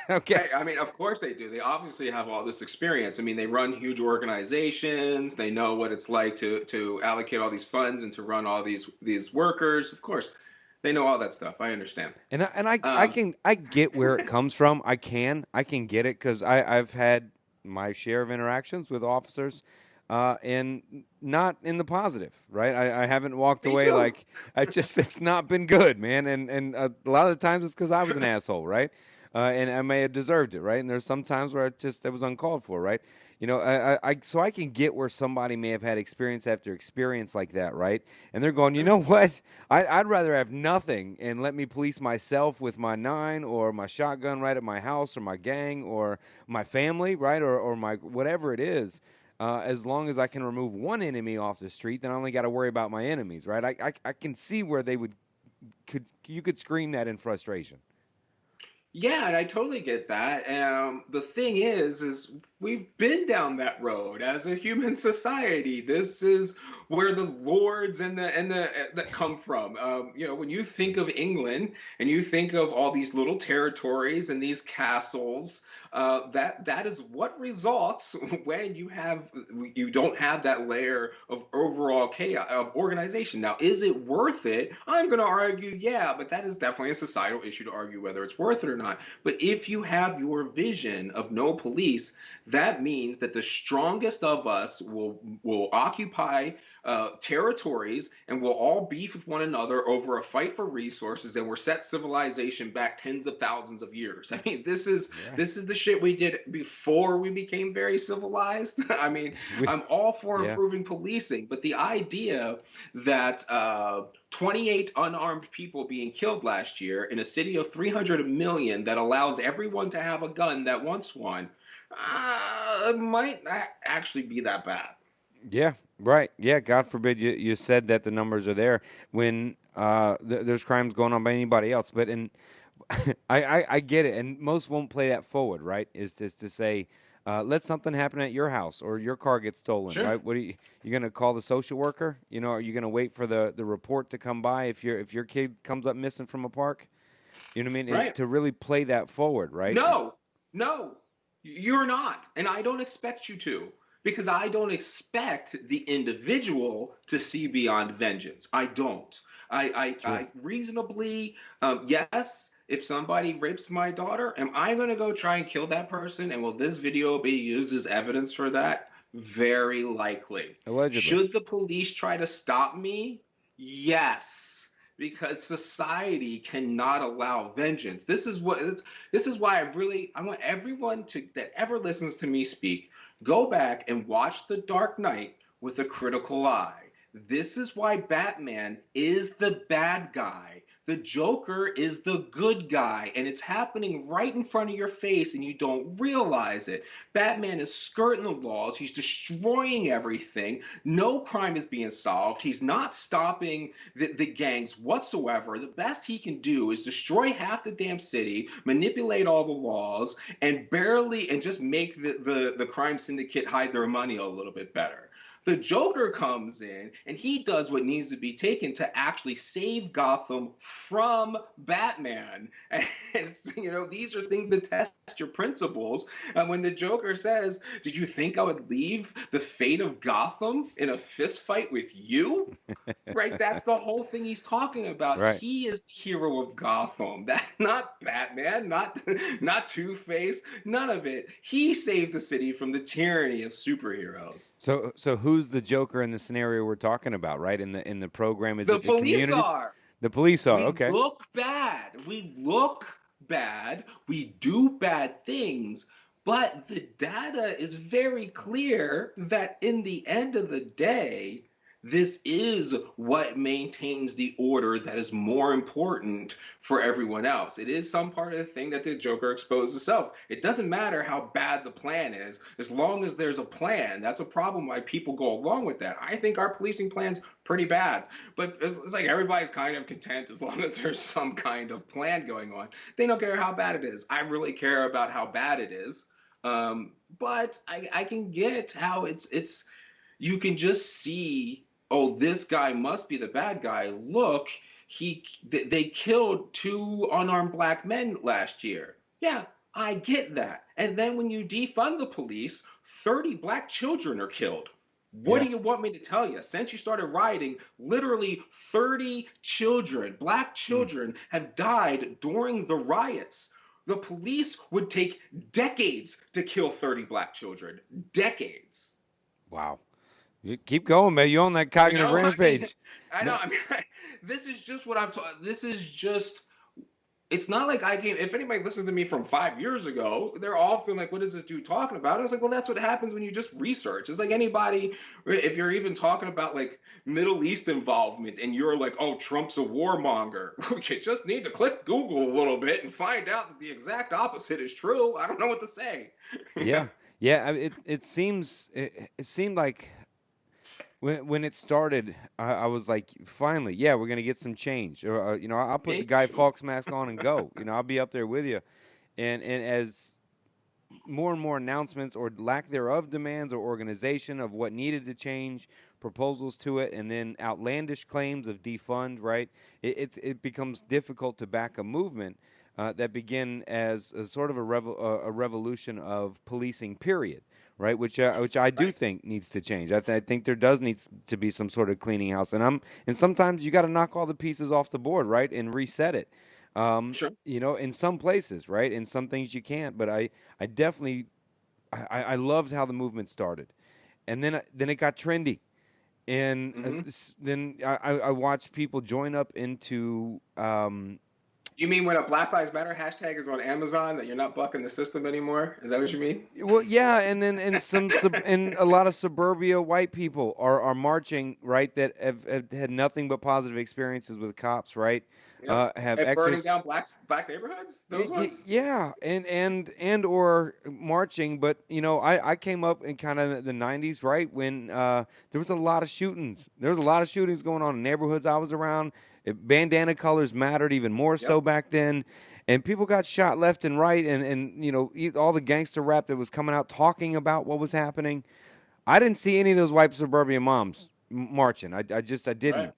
Okay. Right. I mean, of course they do. They obviously have all this experience. I mean, they run huge organizations. They know what it's like to allocate all these funds and to run all these workers. Of course, they know all that stuff. I understand. And I get where it comes from. I can get it because I've had my share of interactions with officers, and not in the positive. Right, I haven't walked Me away too. like it's not been good, man. And a lot of the times it's because I was an asshole, right? And I may have deserved it, right? And there's some times where it was uncalled for, right? So I can get where somebody may have had experience after experience like that, right? And they're going, you know what? I'd rather have nothing and let me police myself with my 9 or my shotgun right at my house or my gang or my family, right? Or my whatever it is. As long as I can remove one enemy off the street, then I only got to worry about my enemies, right? I can see where you could scream that in frustration. Yeah, and I totally get that. The thing is we've been down that road as a human society. This is where the lords and the that come from. When you think of England and you think of all these little territories and these castles, that is what results when you don't have that layer of overall chaos of organization. Now, is it worth it? I'm going to argue, yeah, but that is definitely a societal issue to argue whether it's worth it or not. But if you have your vision of no police, that means that the strongest of us will occupy territories and will all beef with one another over a fight for resources, and we're set civilization back tens of thousands of years. I mean, this is Right. this is the shit we did before we became very civilized. I mean, We, I'm all for yeah. improving policing, but the idea that 28 unarmed people being killed last year in a city of 300 million that allows everyone to have a gun that wants one might not actually be that bad. Yeah, right. Yeah, God forbid you said that the numbers are there when there's crimes going on by anybody else. But I get it, and most won't play that forward, right? Is to say, let something happen at your house or your car gets stolen, Sure. right? What are you going to call the social worker? Are you going to wait for the report to come by if your kid comes up missing from a park? You know what I mean? Right. To really play that forward, right? No, no, you're not. And I don't expect you to, because I don't expect the individual to see beyond vengeance. I don't. True. I reasonably, yes, if somebody rapes my daughter, am I going to go try and kill that person? And will this video be used as evidence for that? Very likely. Allegedly. Should the police try to stop me? Yes, because society cannot allow vengeance. This is why I want everyone that ever listens to me speak, go back and watch The Dark Knight with a critical eye. This is why Batman is the bad guy. The Joker is the good guy, and it's happening right in front of your face, and you don't realize it. Batman is skirting the laws. He's destroying everything. No crime is being solved. He's not stopping the gangs whatsoever. The best he can do is destroy half the damn city, manipulate all the laws, and just make the crime syndicate hide their money a little bit better. The Joker comes in and he does what needs to be taken to actually save Gotham from Batman. And these are things that test your principles. And when the Joker says, "Did you think I would leave the fate of Gotham in a fist fight with you?" Right, that's the whole thing he's talking about. Right. He is the hero of Gotham. That not Batman, not Two-Face, none of it. He saved the city from the tyranny of superheroes. So who's the Joker in the scenario we're talking about, right? In the program, is The it the police communities? are. The police are, We okay. look bad. We look bad. We do bad things. But the data is very clear that in the end of the day, this is what maintains the order that is more important for everyone else. It is some part of the thing that the Joker exposed himself. It doesn't matter how bad the plan is, as long as there's a plan. That's a problem why people go along with that. I think our policing plan's pretty bad, but it's like everybody's kind of content as long as there's some kind of plan going on. They don't care how bad it is. I really care about how bad it is. But I can get how it's you can just see, oh, this guy must be the bad guy. Look, they killed two unarmed black men last year. Yeah, I get that. And then when you defund the police, 30 black children are killed. What Yeah. do you want me to tell you? Since you started rioting, literally 30 children, black Mm, children, have died during the riots. The police would take decades to kill 30 black children. Decades. wow. You keep going, man. You're on that You cognitive know, I mean, rampage. I know. No, I mean, this is just what I'm talking. This is just. It's not like I came. If anybody listens to me from 5 years ago, they're often like, "What is this dude talking about?" And I was like, "Well, that's what happens when you just research." It's like anybody. If you're even talking about like Middle East involvement, and you're like, "Oh, Trump's a warmonger," you just need to click Google a little bit and find out that the exact opposite is true. I don't know what to say. yeah, yeah. It seemed like when it started, I was like, finally, yeah, we're gonna get some change. Or, I'll put the Me Guy too. Fawkes mask on and go. I'll be up there with you. And as more and more announcements or lack thereof demands or organization of what needed to change, proposals to it, and then outlandish claims of defund, right? It becomes difficult to back a movement that begin as a sort of a revolution of policing, period, right? Which I do Right. think needs to change. I think there does needs to be some sort of cleaning house, and sometimes you got to knock all the pieces off the board, right, and reset it. Sure. In some places, right? In some things you can't, but I definitely, I loved how the movement started, and then it got trendy, and Hmm. then I watched people join up into, You mean when a Black Lives Matter hashtag is on Amazon that you're not bucking the system anymore? Is that what you mean? well, yeah, and then and a lot of suburbia white people are marching, right, that have had nothing but positive experiences with cops, right? Yep. Have And burning exercised. down black neighborhoods? Those ones? Yeah, and or marching, but I came up in kind of the '90s, right, when there was a lot of shootings. There was a lot of shootings going on in neighborhoods I was around. Bandana colors mattered even more so Yep. back then, and people got shot left and right, and all the gangster rap that was coming out talking about what was happening. I didn't see any of those white suburban moms marching. I Right. didn't,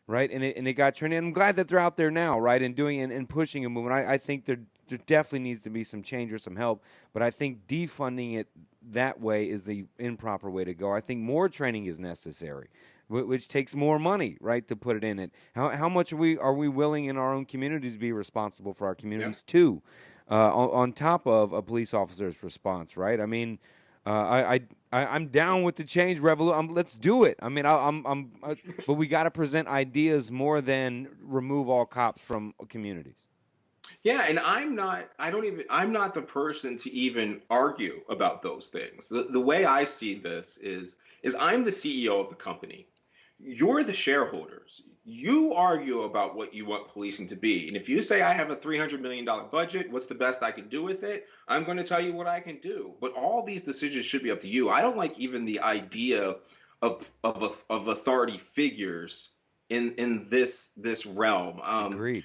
right? And it got trending. I'm glad that they're out there now, right, and doing and pushing a movement. I think there definitely needs to be some change or some help, but I think defunding it that way is the improper way to go. I think more training is necessary, which takes more money, right, to put it in it. How much are we willing in our own communities to be responsible for our Yep. communities too, on top of a police officer's response, right? I mean, I'm down with the change revolution. Let's do it. I mean, but we got to present ideas more than remove all cops from communities. Yeah, and I'm not the person to even argue about those things. The way I see this is I'm the CEO of the company. You're the shareholders. You argue about what you want policing to be. And if you say I have a $300 million budget, what's the best I can do with it? I'm going to tell you what I can do. But all these decisions should be up to you. I don't like even the idea of authority figures in this realm. Agreed.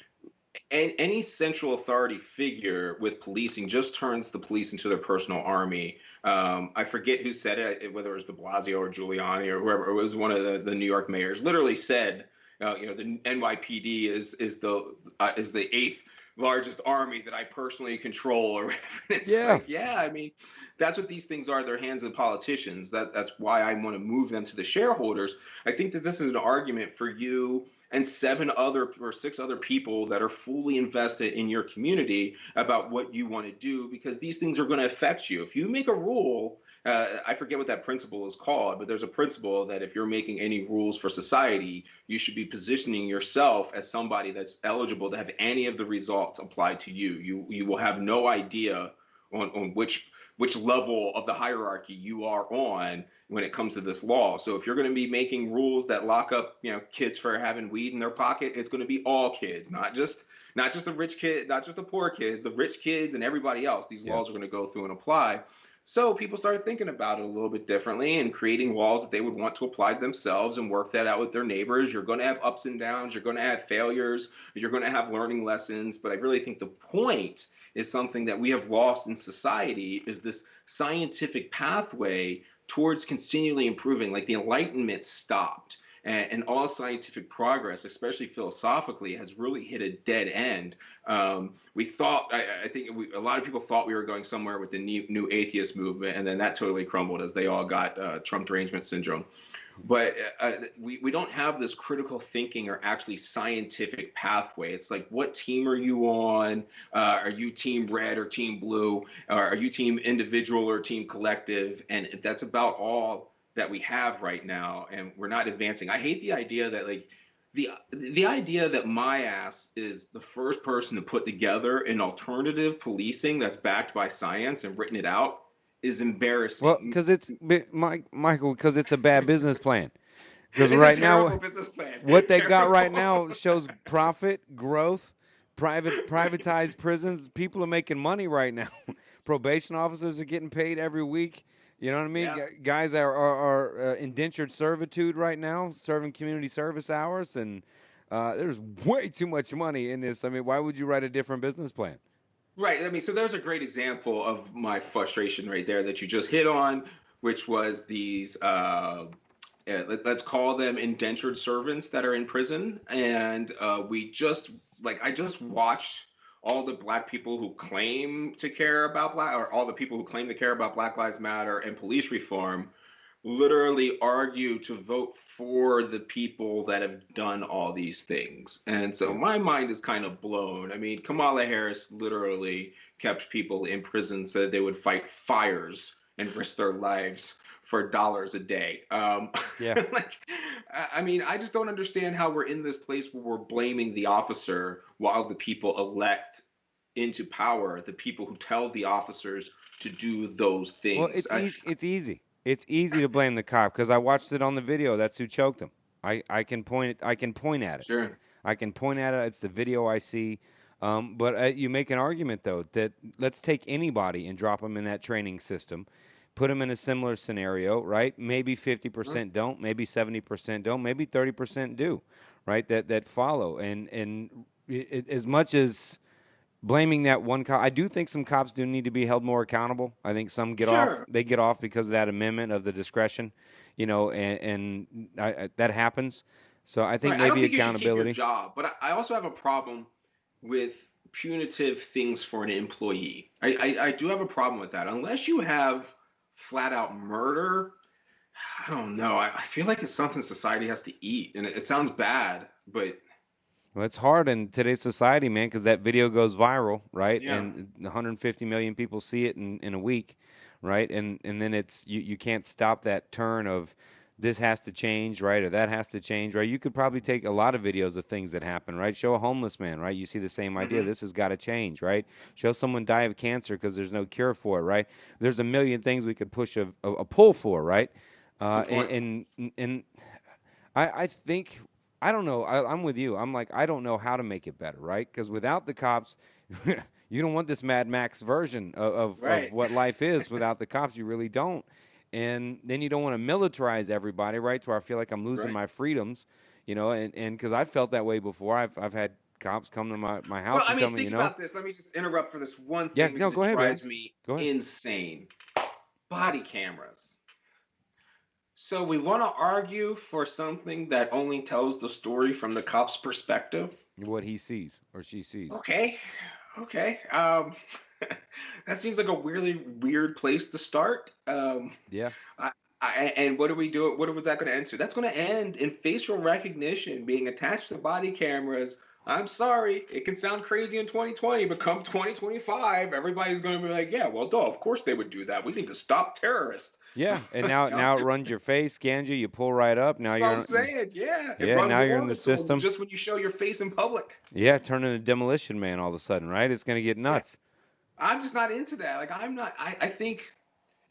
And any central authority figure with policing just turns the police into their personal army. I forget who said it, whether it was De Blasio or Giuliani or whoever. It was one of the New York mayors. Literally said, the NYPD is the eighth largest army that I personally control, or whatever. And it's Yeah. like, yeah, I mean, that's what these things are. They're hands of politicians. That's why I want to move them to the shareholders. I think that this is an argument for you and seven other or six other people that are fully invested in your community about what you want to do, because these things are going to affect you. If you make a rule, I forget what that principle is called, but there's a principle that if you're making any rules for society, you should be positioning yourself as somebody that's eligible to have any of the results applied to you. You will have no idea on which level of the hierarchy you are on when it comes to this law. So if you're going to be making rules that lock up, kids for having weed in their pocket, it's going to be all kids, not just the rich kid, not just the poor kids, the rich kids and everybody else. These Yeah. laws are going to go through and apply. So people started thinking about it a little bit differently and creating laws that they would want to apply to themselves and work that out with their neighbors. You're going to have ups and downs, you're going to have failures, you're going to have learning lessons, but I really think the point is something that we have lost in society, is this scientific pathway towards continually improving. Like the Enlightenment stopped, and all scientific progress, especially philosophically, has really hit a dead end. We thought, I think a lot of people thought we were going somewhere with the new atheist movement, and then that totally crumbled as they all got Trump derangement syndrome. But we don't have this critical thinking or actually scientific pathway. It's like, what team are you on? Are you team red or team blue? Or are you team individual or team collective? And that's about all that we have right now, and we're not advancing. I hate the idea that, like, the idea that my ass is the first person to put together an alternative policing that's backed by science and written it out is Well, embarrassing. because Michael, because it's a bad business plan. Because It's a right now, terrible business plan. what they got right Terrible. now shows profit, growth, privatized prisons. People are making money right now. Probation officers are getting paid every week. You know what I mean? Yeah. Guys are indentured servitude right now, serving community service hours, and there's way too much money in this. I mean, why would you write a different business plan? Right. I mean, so there's a great example of my frustration right there that you just hit on, which was these, let's call them indentured servants that are in prison. And I just watched all the black people who claim to care about or all the people who claim to care about Black Lives Matter and police reform literally argue to vote for the people that have done all these things. And so Yeah. my mind is kind of blown. I mean, Kamala Harris literally kept people in prison so that they would fight fires and risk their lives for dollars a day. Yeah. Like, I mean, I just don't understand how we're in this place where we're blaming the officer while the people elect into power the people who tell the officers to do those Well, things. it's easy. It's easy. It's easy to blame the cop because I watched it on the video. That's who choked him. I can point it. I can point at it. Sure. I can point at it. It's the video I see. But you make an argument though that let's take anybody and drop them in that training system, put them in a similar scenario, right? Maybe 50% don't, maybe 70% don't, maybe 30% do, right? That follow and as much as blaming that one cop. I do think some cops do need to be held more accountable. I think some get off. Sure. They get off because of that amendment of the discretion, that happens. So I think Right. I don't maybe think you should keep your accountability. job, but I also have a problem with punitive things for an employee. I do have a problem with that. Unless you have flat out murder, I don't know. I feel like it's something society has to eat. And it sounds bad, but Well, it's hard in today's society, man, because that video goes viral, right? yeah. And 150 million people see it in a week, right? And then it's you can't stop that turn of this has to change, right? Or that has to change, right? You could probably take a lot of videos of things that happen, right? Show a homeless man, right? You see the same idea. Hmm. This has got to change, right? Show someone die of cancer because there's no cure for it, right? There's a million things we could push a pull for, right? Good point. And I think I don't know. I'm with you. I'm like I don't know how to make it better, right? Because without the cops, you don't want this Mad Max version of Right. what life is. Without the cops, you really don't. And then you don't want to militarize everybody, right? To where I feel like I'm losing Right. my freedoms, and because I've felt that way before. I've had cops come to my Well, house I and tell mean, me, think about this. Let me just interrupt for this one yeah, thing no, because it go ahead, man. drives me Go ahead. insane. Body cameras. So we want to argue for something that only tells the story from the cop's perspective. What he sees or she sees. Okay, okay. That seems like a really weird place to start. Yeah. I, and what do we do? What was that going to answer? That's going to end in facial recognition being attached to body cameras. I'm sorry, it can sound crazy in 2020, but come 2025, everybody's going to be like, yeah, well, duh, of course they would do that. We need to stop terrorists. Yeah, and You now know? now it runs your face, scans you, you pull right up. Now That's what I'm you're saying. Yeah, it yeah, run now you're in the warrants on you system. just when you show your face in public. Yeah, turn into Demolition Man all of a sudden, right? It's gonna get Yeah, nuts. I'm just not into that. Like I'm not. I think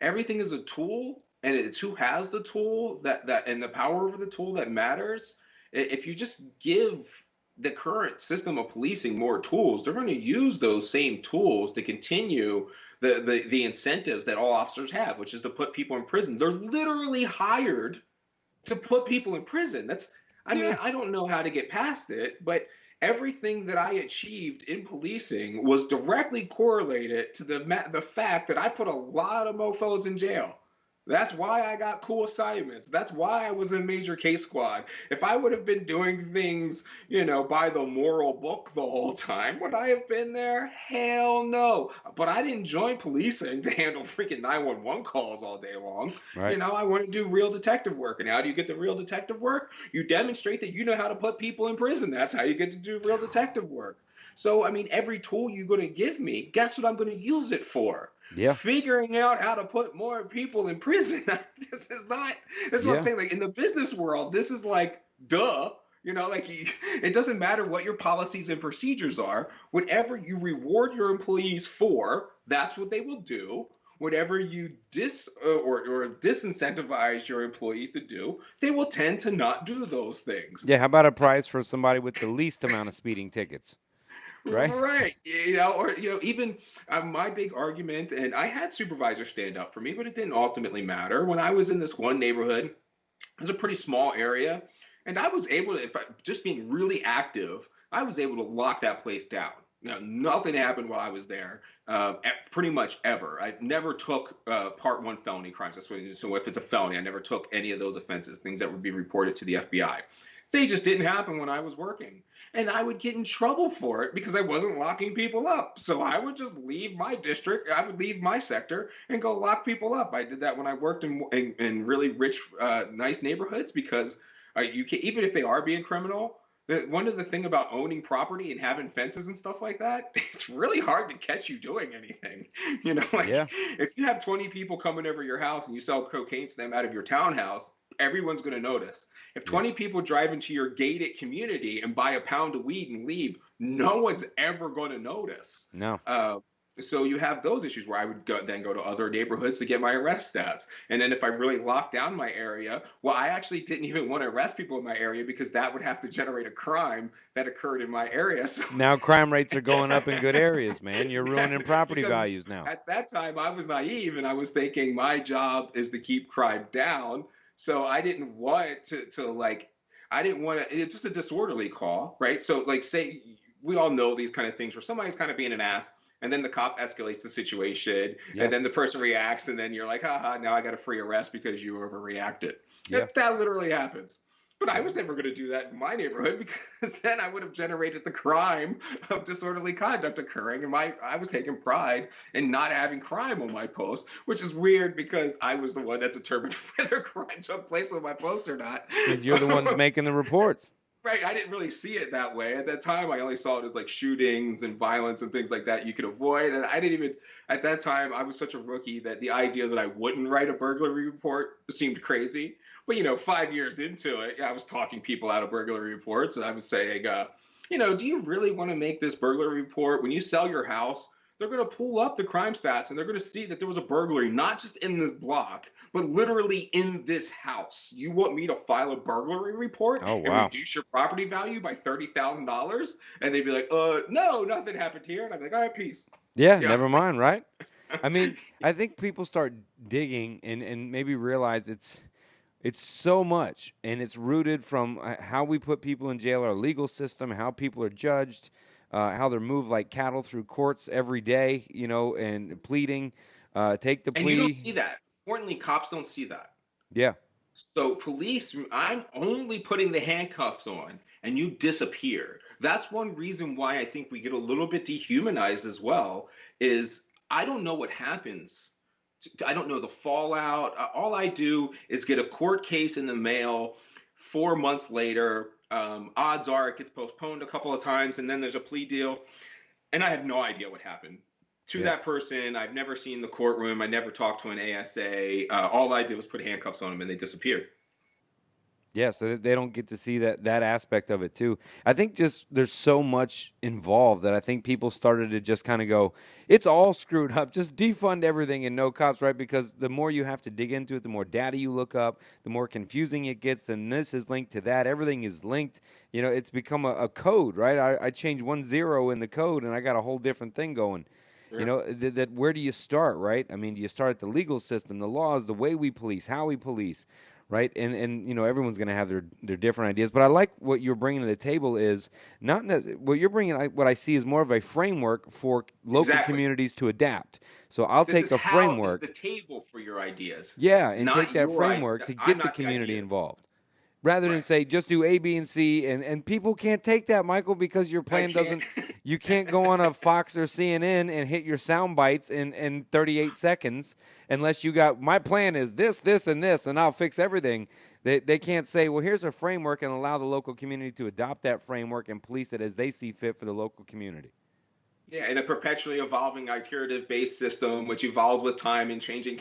everything is a tool, and it's who has the tool that and the power over the tool that matters. If you just give the current system of policing more tools, they're going to use those same tools to continue the incentives that all officers have, which is to put people in prison. They're literally hired to put people in prison. That's, I mean, Yeah. I don't know how to get past it, but everything that I achieved in policing was directly correlated to the fact that I put a lot of mofos in jail. That's why I got cool assignments. That's why I was in Major Case Squad. If I would have been doing things, by the moral book the whole time, would I have been there? Hell no. But I didn't join policing to handle freaking 911 calls all day long. Right. I want to do real detective work. And how do you get the real detective work? You demonstrate that you know how to put people in prison. That's how you get to do real detective work. So, I mean, every tool you're going to give me, guess what I'm going to use it for? Yeah. Figuring out how to put more people in prison. this is not, this is what I'm Yeah. saying. Like in the business world, this is like, duh. It doesn't matter what your policies and procedures are. Whatever you reward your employees for, that's what they will do. Whatever you or disincentivize your employees to do, they will tend to not do those things. Yeah. How about a prize for somebody with the least amount of speeding tickets? Right? Right. Even my big argument, and I had supervisors stand up for me, but it didn't ultimately matter. When I was in this one neighborhood, it was a pretty small area, and I was able to, if I just being really active, I was able to lock that place down. Nothing happened while I was there, pretty much ever. I never took Part One felony crimes. So if it's a felony, I never took any of those offenses, things that would be reported to the FBI. They just didn't happen when I was working. And I would get in trouble for it because I wasn't locking people up. So I would just leave my district, I would leave my sector and go lock people up. I did that when I worked in really rich, nice neighborhoods because you can, even if they are being criminal, one of the thing about owning property and having fences and stuff like that, it's really hard to catch you doing anything. Yeah. If you have 20 people coming over your house and you sell cocaine to them out of your townhouse, everyone's going to notice. If Yeah. 20 people drive into your gated community and buy a pound of weed and leave, no one's ever going to notice. No. So you have those issues where I would then go to other neighborhoods to get my arrest stats. And then if I really locked down my area, well, I actually didn't even want to arrest people in my area because that would have to generate a crime that occurred in my area. So Now crime rates are going up in good areas, man. You're ruining property because values now. at that time I was naive and I was thinking my job is to keep crime down. So I didn't want to like, I didn't want to, it's just a disorderly call, right? So like say, we all know these kind of things where somebody's kind of being an ass and then the cop escalates the situation Yeah. and then the person reacts and then you're like, haha, now I got a free arrest because you overreacted. Yeah. That literally happens. But I was never going to do that in my neighborhood because then I would have generated the crime of disorderly conduct occurring. And I was taking pride in not having crime on my post, which is weird because I was the one that determined whether crime took place on my post or not. And you're the ones making the reports. Right, I didn't really see it that way. At that time, I only saw it as like shootings and violence and things like that you could avoid. And I didn't even, at that time, I was such a rookie that the idea that I wouldn't write a burglary report seemed crazy. But, 5 years into it, I was talking people out of burglary reports. And I was saying, do you really want to make this burglary report? When you sell your house, they're going to pull up the crime stats and they're going to see that there was a burglary, not just in this block, but literally in this house. You want me to file a burglary report Oh, and wow. reduce your property value by $30,000? And they'd be like, no, nothing happened here. And I'd be like, all right, peace. Yeah, Yeah. never mind, right? I mean, I think people start digging and maybe realize It's so much, and it's rooted from how we put people in jail, our legal system, how people are judged, how they're moved like cattle through courts every day, and pleading. Take the And you don't plea. see that. Importantly, cops don't see that. Yeah. So police, I'm only putting the handcuffs on and you disappear. That's one reason why I think we get a little bit dehumanized as well is I don't know what happens. I don't know the fallout. All I do is get a court case in the mail 4 months later. Odds are it gets postponed a couple of times and then there's a plea deal. And I have no idea what happened to Yeah. that person. I've never seen the courtroom. I never talked to an ASA. All I did was put handcuffs on them and they disappeared. Yeah, so they don't get to see that aspect of it too. I think just there's so much involved that I think people started to just kind of go, it's all screwed up. Just defund everything and no cops, right? Because the more you have to dig into it, the more data you look up, the more confusing it gets. Then this is linked to that. Everything is linked. It's become a code, right? I changed 1 0 in the code and I got a whole different thing going. Yeah. That where do you start, right? I mean, do you start at the legal system, the laws, the way we police, how we police, right? And everyone's going to have their different ideas. But I like what you're bringing to the table is not what you're bringing. What I see is more of a framework for local Exactly. communities to adapt. So I'll take a This is the framework, table for your ideas, yeah, and take not that your framework idea. to I'm get the not the community idea. involved rather than Right. say just do A, B, and C, and people can't take that, Michael, because your I plan can't. doesn't. You can't go on a Fox or CNN and hit your sound bites in 38 seconds unless you got my plan is this, and this, and I'll fix everything. They can't say, well, here's a framework and allow the local community to adopt that framework and police it as they see fit for the local community. Yeah, in a perpetually evolving iterative-based system, which evolves with time and changing.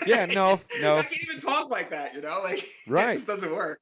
Yeah, I no, no, can't even talk like that, like it right. just doesn't work.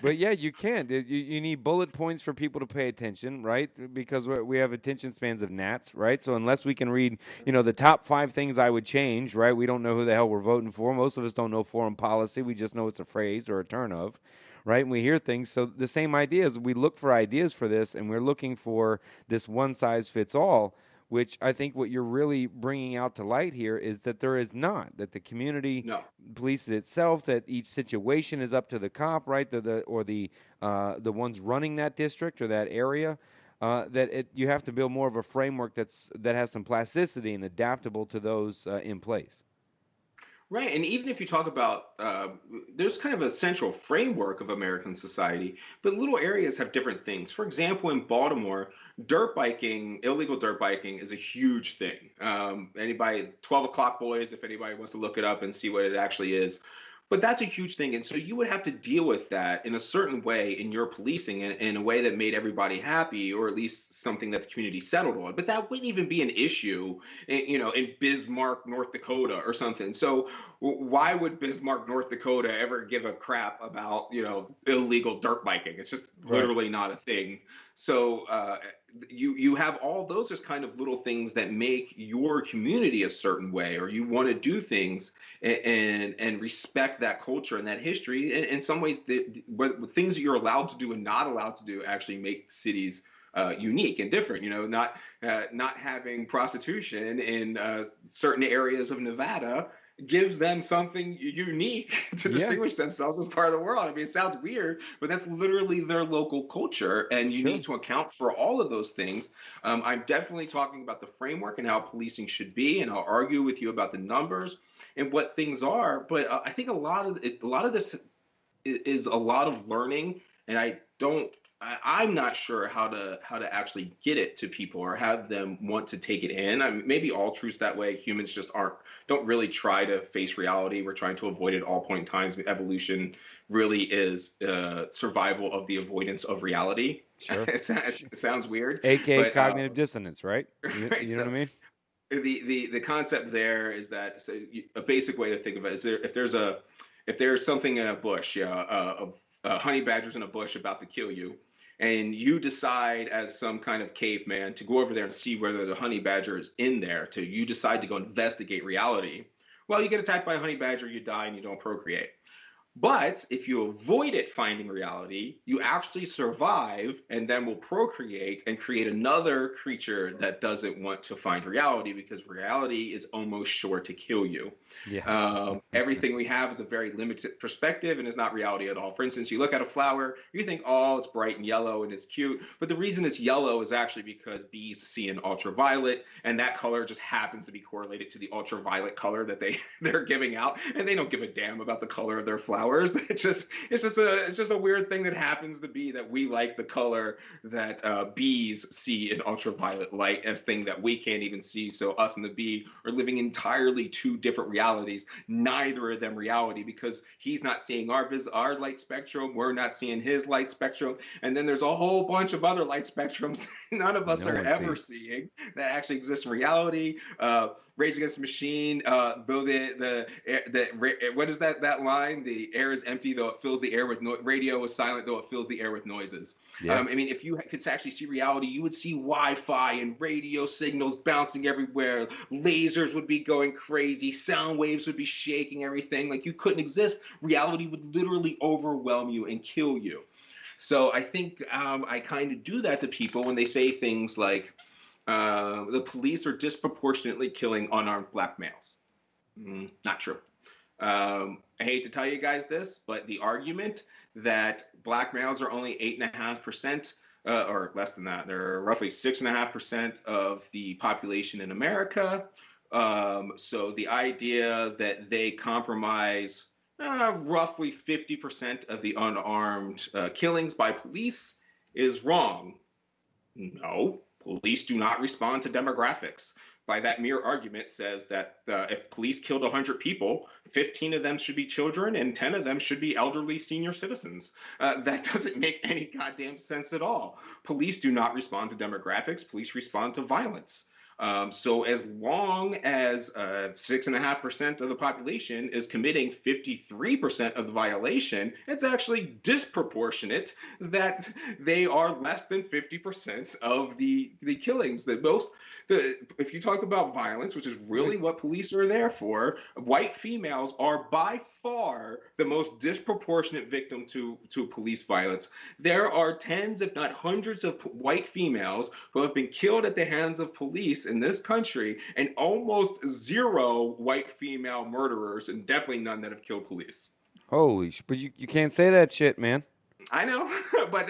But yeah, you can. You need bullet points for people to pay attention, right? Because we have attention spans of gnats, right? So unless we can read, the top 5 things I would change, right? We don't know who the hell we're voting for. Most of us don't know foreign policy. We just know it's a phrase or a turn of, right? And we hear things. So the same ideas. We look for ideas for this, and we're looking for this one size fits all, which I think what you're really bringing out to light here is that there is not, that the community No. polices itself, that each situation is up to the cop, right, the ones running that district or that area. You have to build more of a framework that has some plasticity and adaptable to those in place. Right, and even if you talk about, there's kind of a central framework of American society, but little areas have different things. For example, in Baltimore, dirt biking, illegal dirt biking, is a huge thing. Anybody, 12 o'clock boys, if anybody wants to look it up and see what it actually is. But that's a huge thing. And so you would have to deal with that in a certain way in your policing, in a way that made everybody happy, or at least something that the community settled on. But that wouldn't even be an issue, in Bismarck, North Dakota or something. So why would Bismarck, North Dakota ever give a crap about, illegal dirt biking? It's just Right. literally not a thing. So you have all those as kind of little things that make your community a certain way, or you want to do things and respect that culture and that history. In some ways, what things that you're allowed to do and not allowed to do actually make cities unique and different. Not having prostitution in certain areas of Nevada gives them something unique to Yeah. distinguish themselves as part of the world. I mean, it sounds weird, but that's literally their local culture, and you need Sure. to account for all of those things. I'm definitely talking about the framework and how policing should be, and I'll argue with you about the numbers and what things are. But I think a lot of this is a lot of learning, and I'm not sure how to actually get it to people or have them want to take it in. I mean, maybe all truths that way. Humans just don't really try to face reality. We're trying to avoid it all point in times. Evolution really is survival of the avoidance of reality. Sure. It sounds weird, AKA but cognitive dissonance, right? right. You know what So I mean? the concept there is that, so a basic way to think of it is, if there's something in a bush, a honey badger's in a bush about to kill you, and you decide as some kind of caveman to go over there and see whether the honey badger is in there, you decide to go investigate reality. Well, you get attacked by a honey badger, you die, and you don't procreate. But if you avoid it finding reality, you actually survive and then will procreate and create another creature that doesn't want to find reality because reality is almost sure to kill you. Yeah. Everything we have is a very limited perspective and is not reality at all. For instance, you look at a flower, you think, oh, it's bright and yellow and it's cute. But the reason it's yellow is actually because bees see an ultraviolet, and that color just happens to be correlated to the ultraviolet color that they're giving out, and they don't give a damn about the color of their flowers. It's just a weird thing that happens to be that we like the color that bees see in ultraviolet light, a thing that we can't even see. So us and the bee are living entirely two different realities. Neither of them reality because he's not seeing our light spectrum, we're not seeing his light spectrum, and then there's a whole bunch of other light spectrums none of us No are one ever sees. seeing that actually exist in reality. Rage Against the Machine, though what is that line? The air is empty, though it fills the air with radio is silent, though it fills the air with noises. Yeah. I mean, if you could actually see reality, you would see Wi-Fi and radio signals bouncing everywhere. Lasers would be going crazy. Sound waves would be shaking everything. Like you couldn't exist. Reality would literally overwhelm you and kill you. So I think I kind of do that to people when they say things like, the police are disproportionately killing unarmed black males. Not true. I hate to tell you guys this, but the argument that black males are only 8.5%, or less than that, they're roughly 6.5% of the population in America. So the idea that they compromise roughly 50% of the unarmed killings by police is wrong. No, police do not respond to demographics. By that mere argument says that if police killed 100 people, 15 of them should be children and 10 of them should be elderly senior citizens. That doesn't make any goddamn sense at all. Police do not respond to demographics. Police respond to violence. So as long as 6.5% of the population is committing 53% of the violation, it's actually disproportionate that they are less than 50% of the killings. If you talk about violence, which is really what police are there for, white females are by far the most disproportionate victim to police violence. There are tens, if not hundreds, of white females who have been killed at the hands of police in this country, and almost zero white female murderers, and definitely none that have killed police. But you can't say that shit, man. I know, but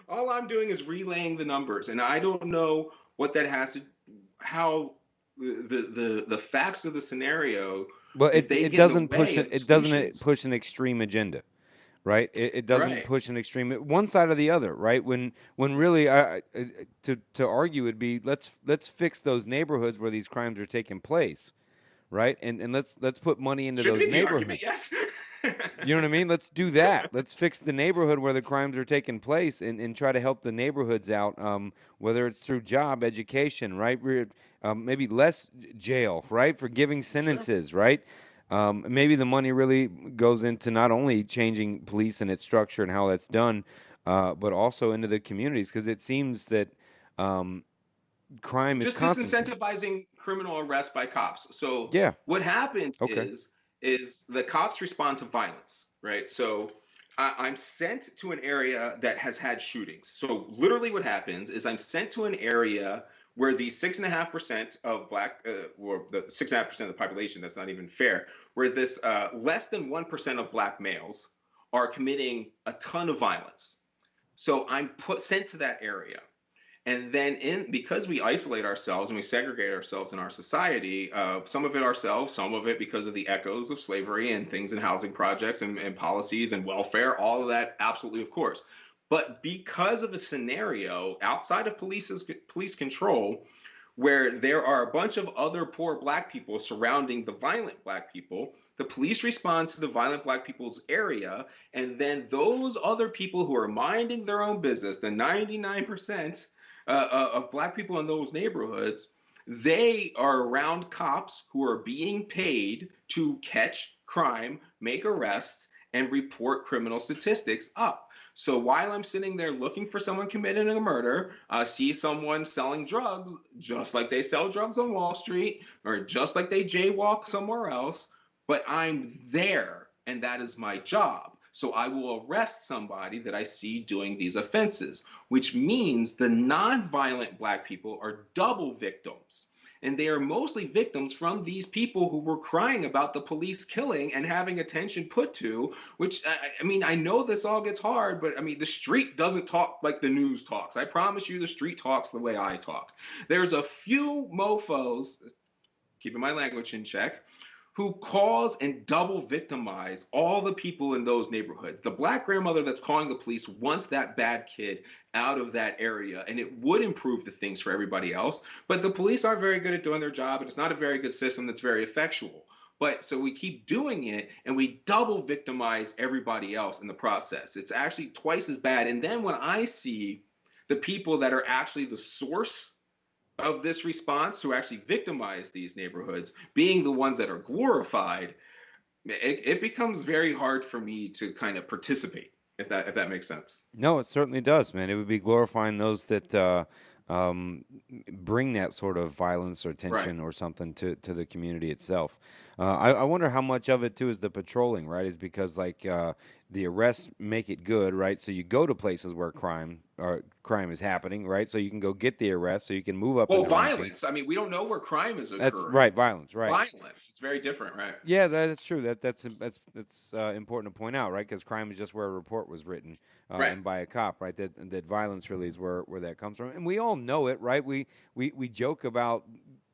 all I'm doing is relaying the numbers, and I don't know what that has to, how the facts of the scenario, Well, if they it get in the doesn't push way it. of the It doesn't solutions. push an extreme agenda, right? It doesn't Right. push an extreme one side or the other, right? When really, to argue would be let's fix those neighborhoods where these crimes are taking place, right? And let's put money into Should those be the argument, neighborhoods. yes. You know what I mean? Let's do that. Let's fix the neighborhood where the crimes are taking place and try to help the neighborhoods out, whether it's through job, education, right? Maybe less jail, right? Forgiving Sure. sentences, right? Maybe the money really goes into not only changing police and its structure and how that's done, but also into the communities because it seems that crime is Just concentrated. disincentivizing criminal arrest by cops. So Yeah. what happens Okay. is the cops respond to violence, right? So I'm sent to an area that has had shootings. So literally, what happens is I'm sent to an area where the 6.5% of black, or the 6.5% of the population, that's not even fair, where this less than 1% of black males are committing a ton of violence. So I'm sent to that area. And then, because we isolate ourselves and we segregate ourselves in our society, some of it ourselves, some of it because of the echoes of slavery and things in housing projects and policies and welfare, all of that, absolutely, of course. But because of a scenario outside of police control, where there are a bunch of other poor black people surrounding the violent black people, the police respond to the violent black people's area, and then those other people who are minding their own business, the 99% of black people in those neighborhoods, they are around cops who are being paid to catch crime, make arrests, and report criminal statistics up. So while I'm sitting there looking for someone committing a murder, I see someone selling drugs, just like they sell drugs on Wall Street, or just like they jaywalk somewhere else, but I'm there and that is my job. So I will arrest somebody that I see doing these offenses, which means the nonviolent black people are double victims. And they are mostly victims from these people who were crying about the police killing and having attention put to, which, I mean, I know this all gets hard, but I mean, the street doesn't talk like the news talks. I promise you, the street talks the way I talk. There's a few mofos, keeping my language in check, who cause and double victimize all the people in those neighborhoods. The black grandmother that's calling the police wants that bad kid out of that area, and it would improve the things for everybody else. But the police aren't very good at doing their job, and it's not a very good system that's very effectual. But so we keep doing it and we double victimize everybody else in the process. It's actually twice as bad. And then when I see the people that are actually the source of this response, who actually victimize these neighborhoods, being the ones that are glorified, it becomes very hard for me to kind of participate, if that makes sense. No, it certainly does, man. It would be glorifying those that bring that sort of violence or Right. tension or something to the community itself. I wonder how much of it too is the patrolling, right? Is because like the arrests make it good, right? So you go to places where crime is happening, right? So you can go get the arrest, so you can move up in Well, the rankings. violence. I mean, we don't know where crime is That's occurring. right, violence, right? Violence. It's very different, right? Yeah, that's true. That's important to point out, right? Because crime is just where a report was written Right. and by a cop, right? That violence really is where that comes from, and we all know it, right? We joke about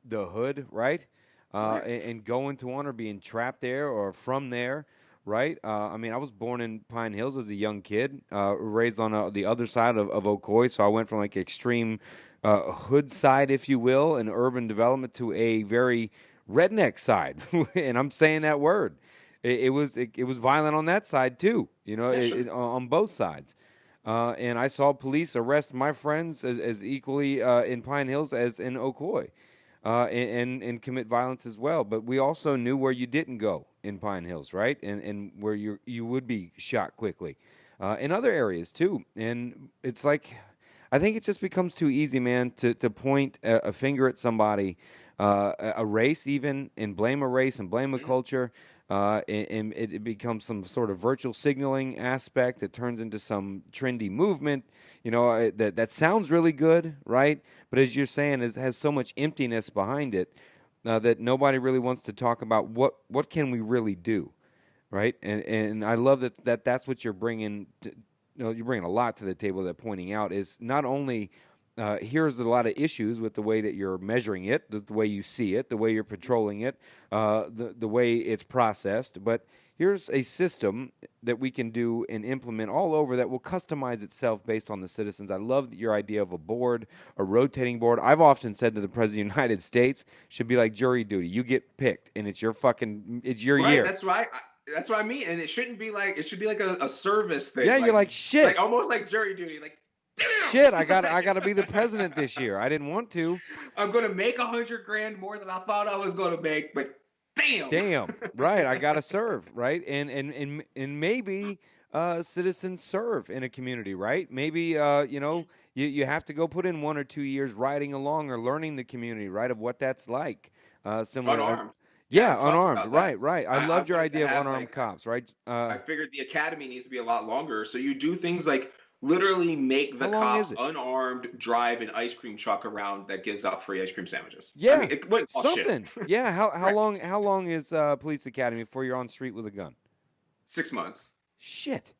the hood, right? Right. And going to one or being trapped there or from there, right? I mean, I was born in Pine Hills as a young kid, raised on the other side of Ocoee, so I went from like extreme hood side, if you will, and urban development to a very redneck side, and I'm saying that word. It was violent on that side too, Yeah, sure. on both sides. And I saw police arrest my friends as equally in Pine Hills as in Ocoee, and commit violence as well. But we also knew where you didn't go in Pine Hills, right? And where you would be shot quickly, in other areas too. And it's like, I think it just becomes too easy, man, to point a finger at somebody, a race even, and blame a race and blame a Mhm. culture. And it becomes some sort of virtual signaling aspect that turns into some trendy movement. That sounds really good, right? But as you're saying, has so much emptiness behind it that nobody really wants to talk about what can we really do, right? And I love that's what you're bringing. You're bringing a lot to the table. That pointing out is not only here's a lot of issues with the way that you're measuring it, the way you see it, the way you're patrolling it, the way it's processed, but here's a system that we can do and implement all over that will customize itself based on the citizens. I love your idea of a board, a rotating board. I've often said that the President of the United States should be like jury duty. You get picked, and it's your Right. year. That's right. That's what I mean. And it shouldn't be like, it should be like a service thing, Yeah, you're like like shit. almost like jury duty. Like, Shit, I got damn, I got to be the president this year. I didn't want to. I'm gonna make 100 grand more than I thought I was gonna make, but damn. Damn, right? I got to serve, right? And maybe citizens serve in a community, right? Maybe you have to go put in 1 or 2 years riding along or learning the community, right, of what that's like. Similar, Unarmed. Yeah, yeah, I've talked unarmed, about that. right, right. I I loved your wanted to idea of have unarmed like, cops, right? I figured the academy needs to be a lot longer. So you do things like literally make How the long is cops it? unarmed drive an ice cream truck around that gives out free ice cream sandwiches. I Yeah, mean, it wouldn't cost shit. something. Yeah, how Right. long is police academy before you're on the street with a gun? 6 months. Shit, And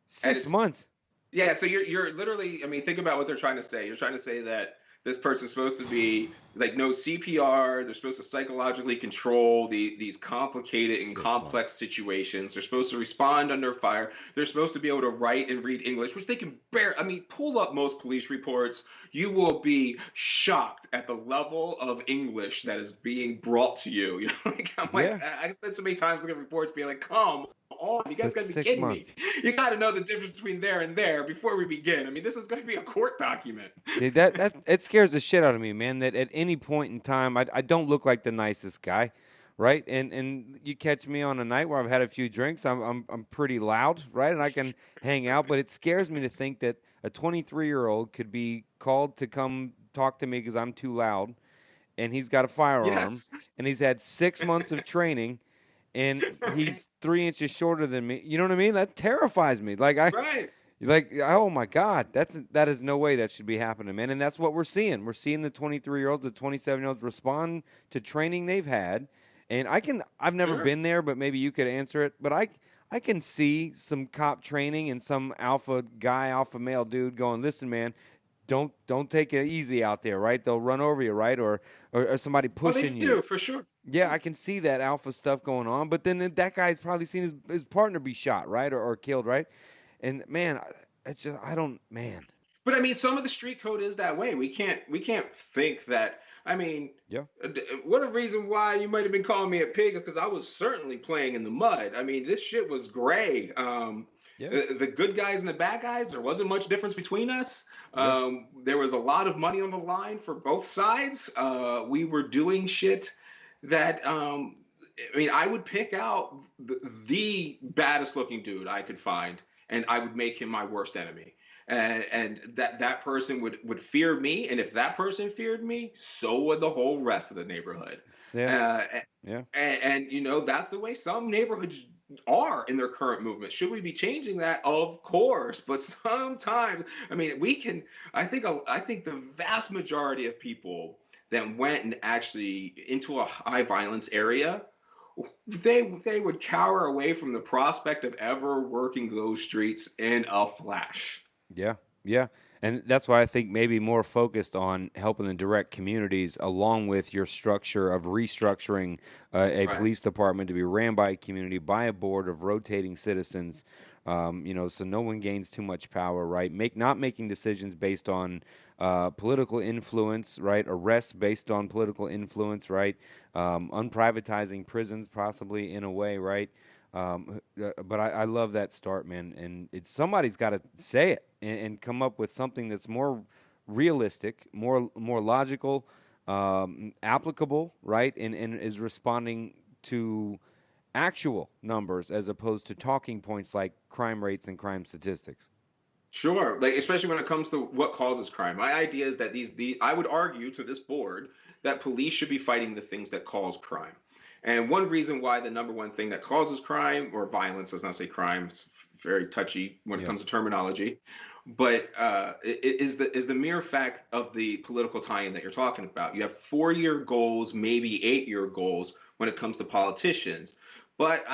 six it's months. Yeah, so you're literally, I mean, think about what they're trying to say. You're trying to say that this person's supposed to be like no CPR. They're supposed to psychologically control these complicated and 6 months. complex situations. They're supposed to respond under fire. They're supposed to be able to write and read English, which they can bear. I mean, pull up most police reports. You will be shocked at the level of English that is being brought to you. You know, like I'm like, Yeah, I spent so many times looking at reports, being like, come on, you guys that's got to be six kidding me. months. You got to know the difference between there and there before we begin. I mean, this is going to be a court document. See that it scares the shit out of me, man. That at any point in time, I don't look like the nicest guy, right? And you catch me on a night where I've had a few drinks, I'm pretty loud, right? And I can hang out, but it scares me to think that a 23-year-old could be called to come talk to me because I'm too loud, and he's got a firearm, Yes. and he's had 6 months of training, and Right. he's 3 inches shorter than me. You know what I mean? That terrifies me. Right. Oh my God, that is no way that should be happening, man. And that's what we're seeing. We're seeing the 23-year-olds, the 27-year-olds respond to training they've had. And I've never Sure. been there, but maybe you could answer it. But I can see some cop training and some alpha guy, alpha male dude going, listen, man, don't take it easy out there, right? They'll run over you, right? Or somebody Oh, they pushing you. do for sure. Yeah, I can see that alpha stuff going on, but then that guy's probably seen his partner be shot, right, or killed, right? And man, it's just I don't, man. But I mean, some of the street code is that way. We can't think that. I mean, Yeah, what a reason why you might have been calling me a pig is because I was certainly playing in the mud. I mean, this shit was gray. yeah, The good guys and the bad guys, there wasn't much difference between us. yeah, There was a lot of money on the line for both sides. We were doing shit that I mean, I would pick out the baddest looking dude I could find, and I would make him my worst enemy. And that person would fear me, and if that person feared me, so would the whole rest of the neighborhood. yeah, Uh, yeah. and you know that's the way some neighborhoods are in their current movement. Should we be changing that? Of course, but sometimes I mean we can. I think the vast majority of people that went and actually into a high violence area, they would cower away from the prospect of ever working those streets in a flash. Yeah, yeah. And that's why I think maybe more focused on helping the direct communities along with your structure of restructuring a Right. police department to be ran by a community, by a board of rotating citizens, so no one gains too much power, right? Not making decisions based on political influence, right? Arrests based on political influence, right? Unprivatizing prisons possibly in a way, right? But I love that start, man. And somebody's got to say it and come up with something that's more realistic, more logical, applicable, right? And is responding to actual numbers as opposed to talking points like crime rates and crime statistics. Sure, like especially when it comes to what causes crime. My idea is that the I would argue to this board that police should be fighting the things that cause crime. And one reason why the number one thing that causes crime or violence, let's not say crime, it's very touchy when it Yeah. comes to terminology, but is the mere fact of the political tie-in that you're talking about. You have 4-year goals, maybe 8-year goals when it comes to politicians. But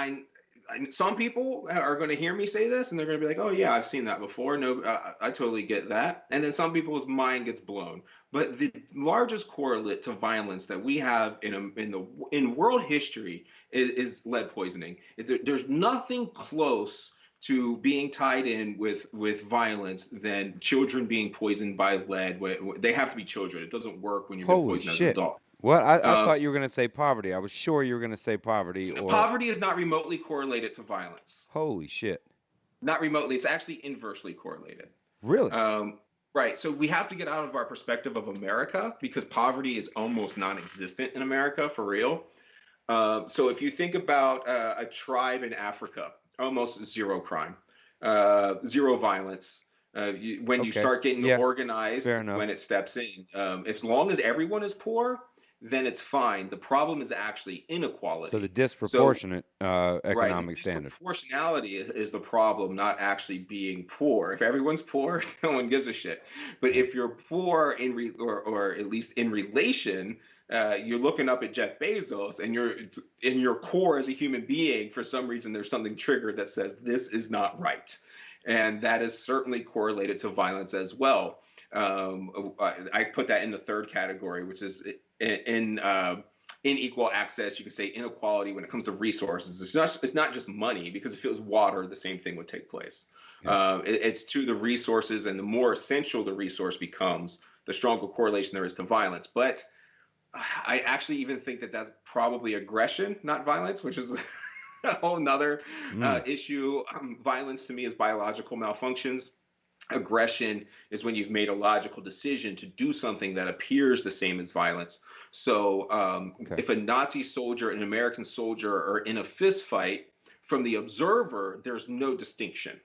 some people are going to hear me say this and they're going to be like, "Oh yeah, I've seen that before. No, I totally get that." And then some people's mind gets blown. But the largest correlate to violence that we have in world history is lead poisoning. There's nothing close to being tied in with violence than children being poisoned by lead. They have to be children. It doesn't work when you've been Holy poisoned as an shit. adult. What? I Um, thought you were going to say poverty. I was sure you were going to say poverty or Poverty is not remotely correlated to violence. holy shit. Not remotely. It's actually inversely correlated. Really? Um, right. So we have to get out of our perspective of America because poverty is almost non-existent in America for real. So if you think about a tribe in Africa, almost zero crime, zero violence. When you Okay. start getting Yeah. organized, Fair it's enough. when it steps in. As long as everyone is poor, then it's fine. The problem is actually So the inequality. So disproportionate right. The economic standard. disproportionality is the problem, not actually being poor. If everyone's poor, no one gives a shit. But Yeah. if you're poor or at least in relation, you're looking up at Jeff Bezos, and you're in your core as a human being. For some reason, there's something triggered that says this is not right, and that is certainly correlated to violence as well. I put that in the third category, which is in unequal access. You could say inequality when it comes to resources. It's not just money, because if it was water, the same thing would take place. Yeah. It's to the resources, and the more essential the resource becomes, the stronger correlation there is to violence. But I actually even think that that's probably aggression, not violence, which is a whole nother Mm. issue. Violence to me is biological malfunctions. Aggression is when you've made a logical decision to do something that appears the same as violence. So Okay. if a Nazi soldier and an American soldier are in a fist fight, from the observer, there's no distinction.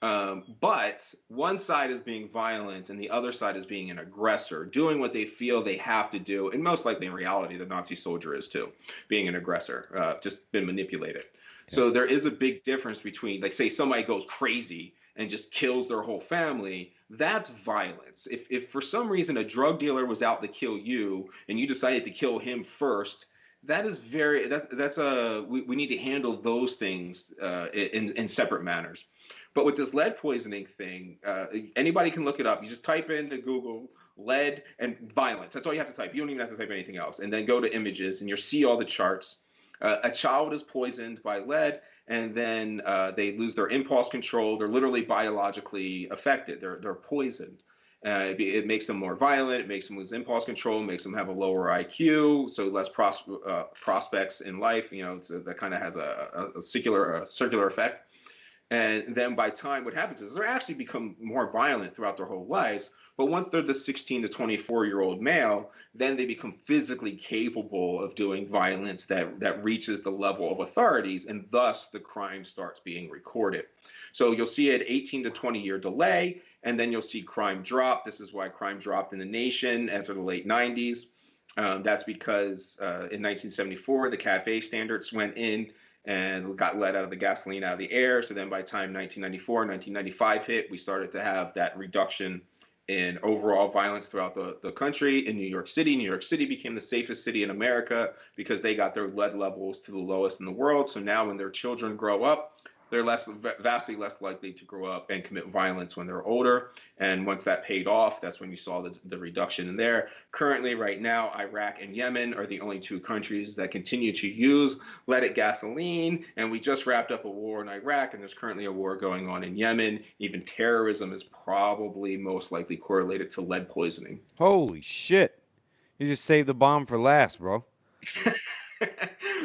But one side is being violent and the other side is being an aggressor, doing what they feel they have to do. And most likely in reality, the Nazi soldier is too, being an aggressor, just been manipulated. Yeah. So there is a big difference between, like, say, somebody goes crazy and just kills their whole family. That's violence. If for some reason a drug dealer was out to kill you and you decided to kill him first, that is very, that's a, we need to handle those things in separate manners. But with this lead poisoning thing, anybody can look it up. You just type into Google lead and violence. That's all you have to type. You don't even have to type anything else. And then go to images, and you'll see all the charts. A child is poisoned by lead, and then they lose their impulse control. They're literally biologically affected. They're poisoned. It makes them more violent. It makes them lose impulse control. Makes them have a lower IQ, so less prospects in life. You know, that kind of has a circular effect. And then by time, what happens is they actually become more violent throughout their whole lives. But once they're the 16 to 24-year-old male, then they become physically capable of doing violence that reaches the level of authorities, and thus the crime starts being recorded. So you'll see an 18 to 20-year delay, and then you'll see crime drop. This is why crime dropped in the nation after the late 90s. That's because in 1974, the CAFE standards went in and got let out of the gasoline out of the air. So then by the time 1994, 1995 hit, we started to have that reduction in overall violence throughout the country. In New York City became the safest city in America because they got their lead levels to the lowest in the world. So now when their children grow up, they're vastly less likely to grow up and commit violence when they're older. And once that paid off, that's when you saw the reduction in there. Currently, right now, Iraq and Yemen are the only two countries that continue to use leaded gasoline. And we just wrapped up a war in Iraq, and there's currently a war going on in Yemen. Even terrorism is probably most likely correlated to lead poisoning. Holy shit! You just saved the bomb for last, bro.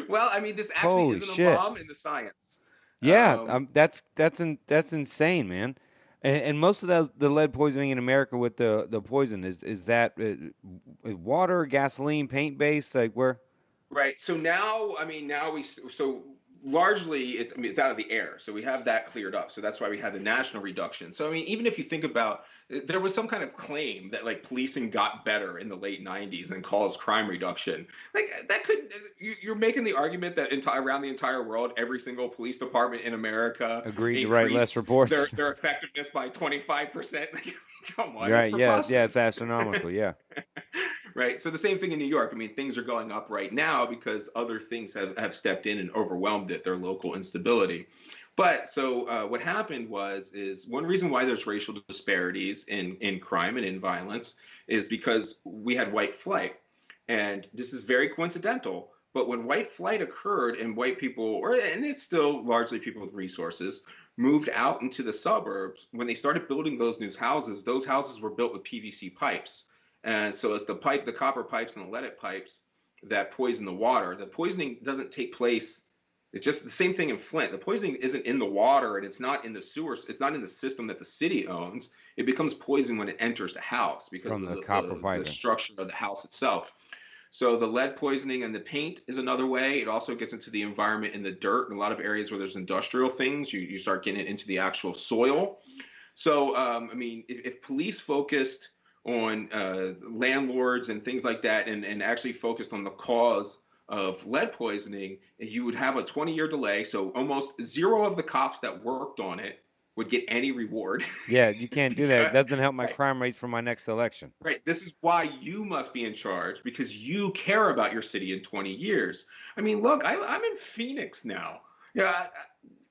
Well, I mean, this actually Holy isn't a shit! bomb in the science. Yeah, Um, that's insane, man. And most of the lead poisoning in America with the poison is that water, gasoline, paint based, like where? Right. So now, I mean, now so largely it's, I mean, it's out of the air. So we have that cleared up. So that's why we had the national reduction. So, I mean, even if you think about, there was some kind of claim that like policing got better in the late 90s and caused crime reduction. Like that could, you're making the argument that around the entire world, every single police department in America Agreed to write less increased reports. their effectiveness by 25%. Like, come on, it's Right? Yeah, yeah. It's preposterous. astronomical. Yeah. Right. So the same thing in New York. I mean, things are going up right now because other things have stepped in and overwhelmed it, their local instability. But so what happened is one reason why there's racial disparities in crime and in violence is because we had white flight. And this is very coincidental. But when white flight occurred and white people, and it's still largely people with resources, moved out into the suburbs, when they started building those houses were built with PVC pipes. And so it's the copper pipes and the leaded pipes that poison the water. The poisoning doesn't take place. It's just the same thing in Flint. The poisoning isn't in the water and it's not in the sewers. It's not in the system that the city owns. It becomes poison when it enters the house because From of the copper the piping. structure of the house itself. So the lead poisoning and the paint is another way. It also gets into the environment in the dirt. In a lot of areas where there's industrial things, you start getting it into the actual soil. So, I mean, if police focused on landlords and things like that and actually focused on the cause of lead poisoning, you would have a 20-year delay. So almost zero of the cops that worked on it would get any reward. Yeah, you can't do that. It Because, doesn't help my right, crime rates for my next election. right. This is why you must be in charge because you care about your city in 20 years. I mean, look, I'm in Phoenix now. Yeah,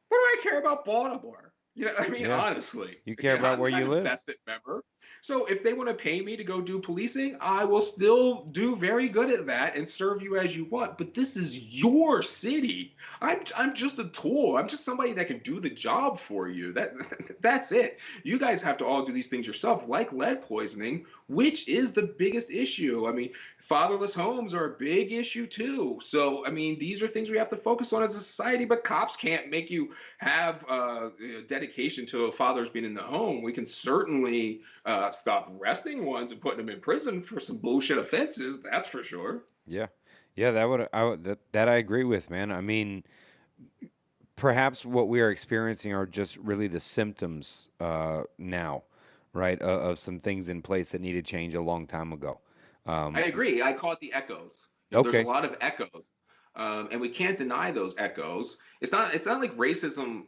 what do I care about Baltimore? You know, I mean, Yeah, honestly, you care yeah, about I'm where kind you of a live. vested member. So if they want to pay me to go do policing, I will still do very good at that and serve you as you want. But this is your city. I'm just a tool. I'm just somebody that can do the job for you. That's it. You guys have to all do these things yourself, like lead poisoning, which is the biggest issue. I mean, fatherless homes are a big issue too. So, I mean, these are things we have to focus on as a society, but cops can't make you have dedication to a father's being in the home. We can certainly stop arresting ones and putting them in prison for some bullshit offenses. That's for sure. Yeah, yeah. That would that I agree with, man. I mean, perhaps what we are experiencing are just really the symptoms now, right, of some things in place that needed change a long time ago. I Um, agree. I call it the echoes. There's a okay. lot of echoes, and we can't deny those echoes. It's not like racism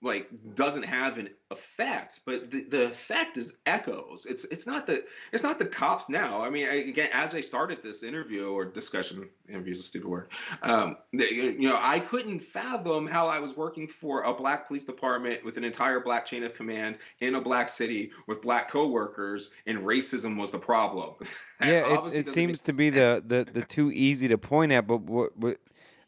like doesn't have an effect, but the effect is echoes. It's not the cops now. I mean, again, as I started this interview or discussion, interview is a stupid word. I couldn't fathom how I was working for a black police department with an entire black chain of command in a black city with black coworkers, and racism was the problem. That Yeah, obviously it doesn't make seems to be sense. the too easy to point at, but what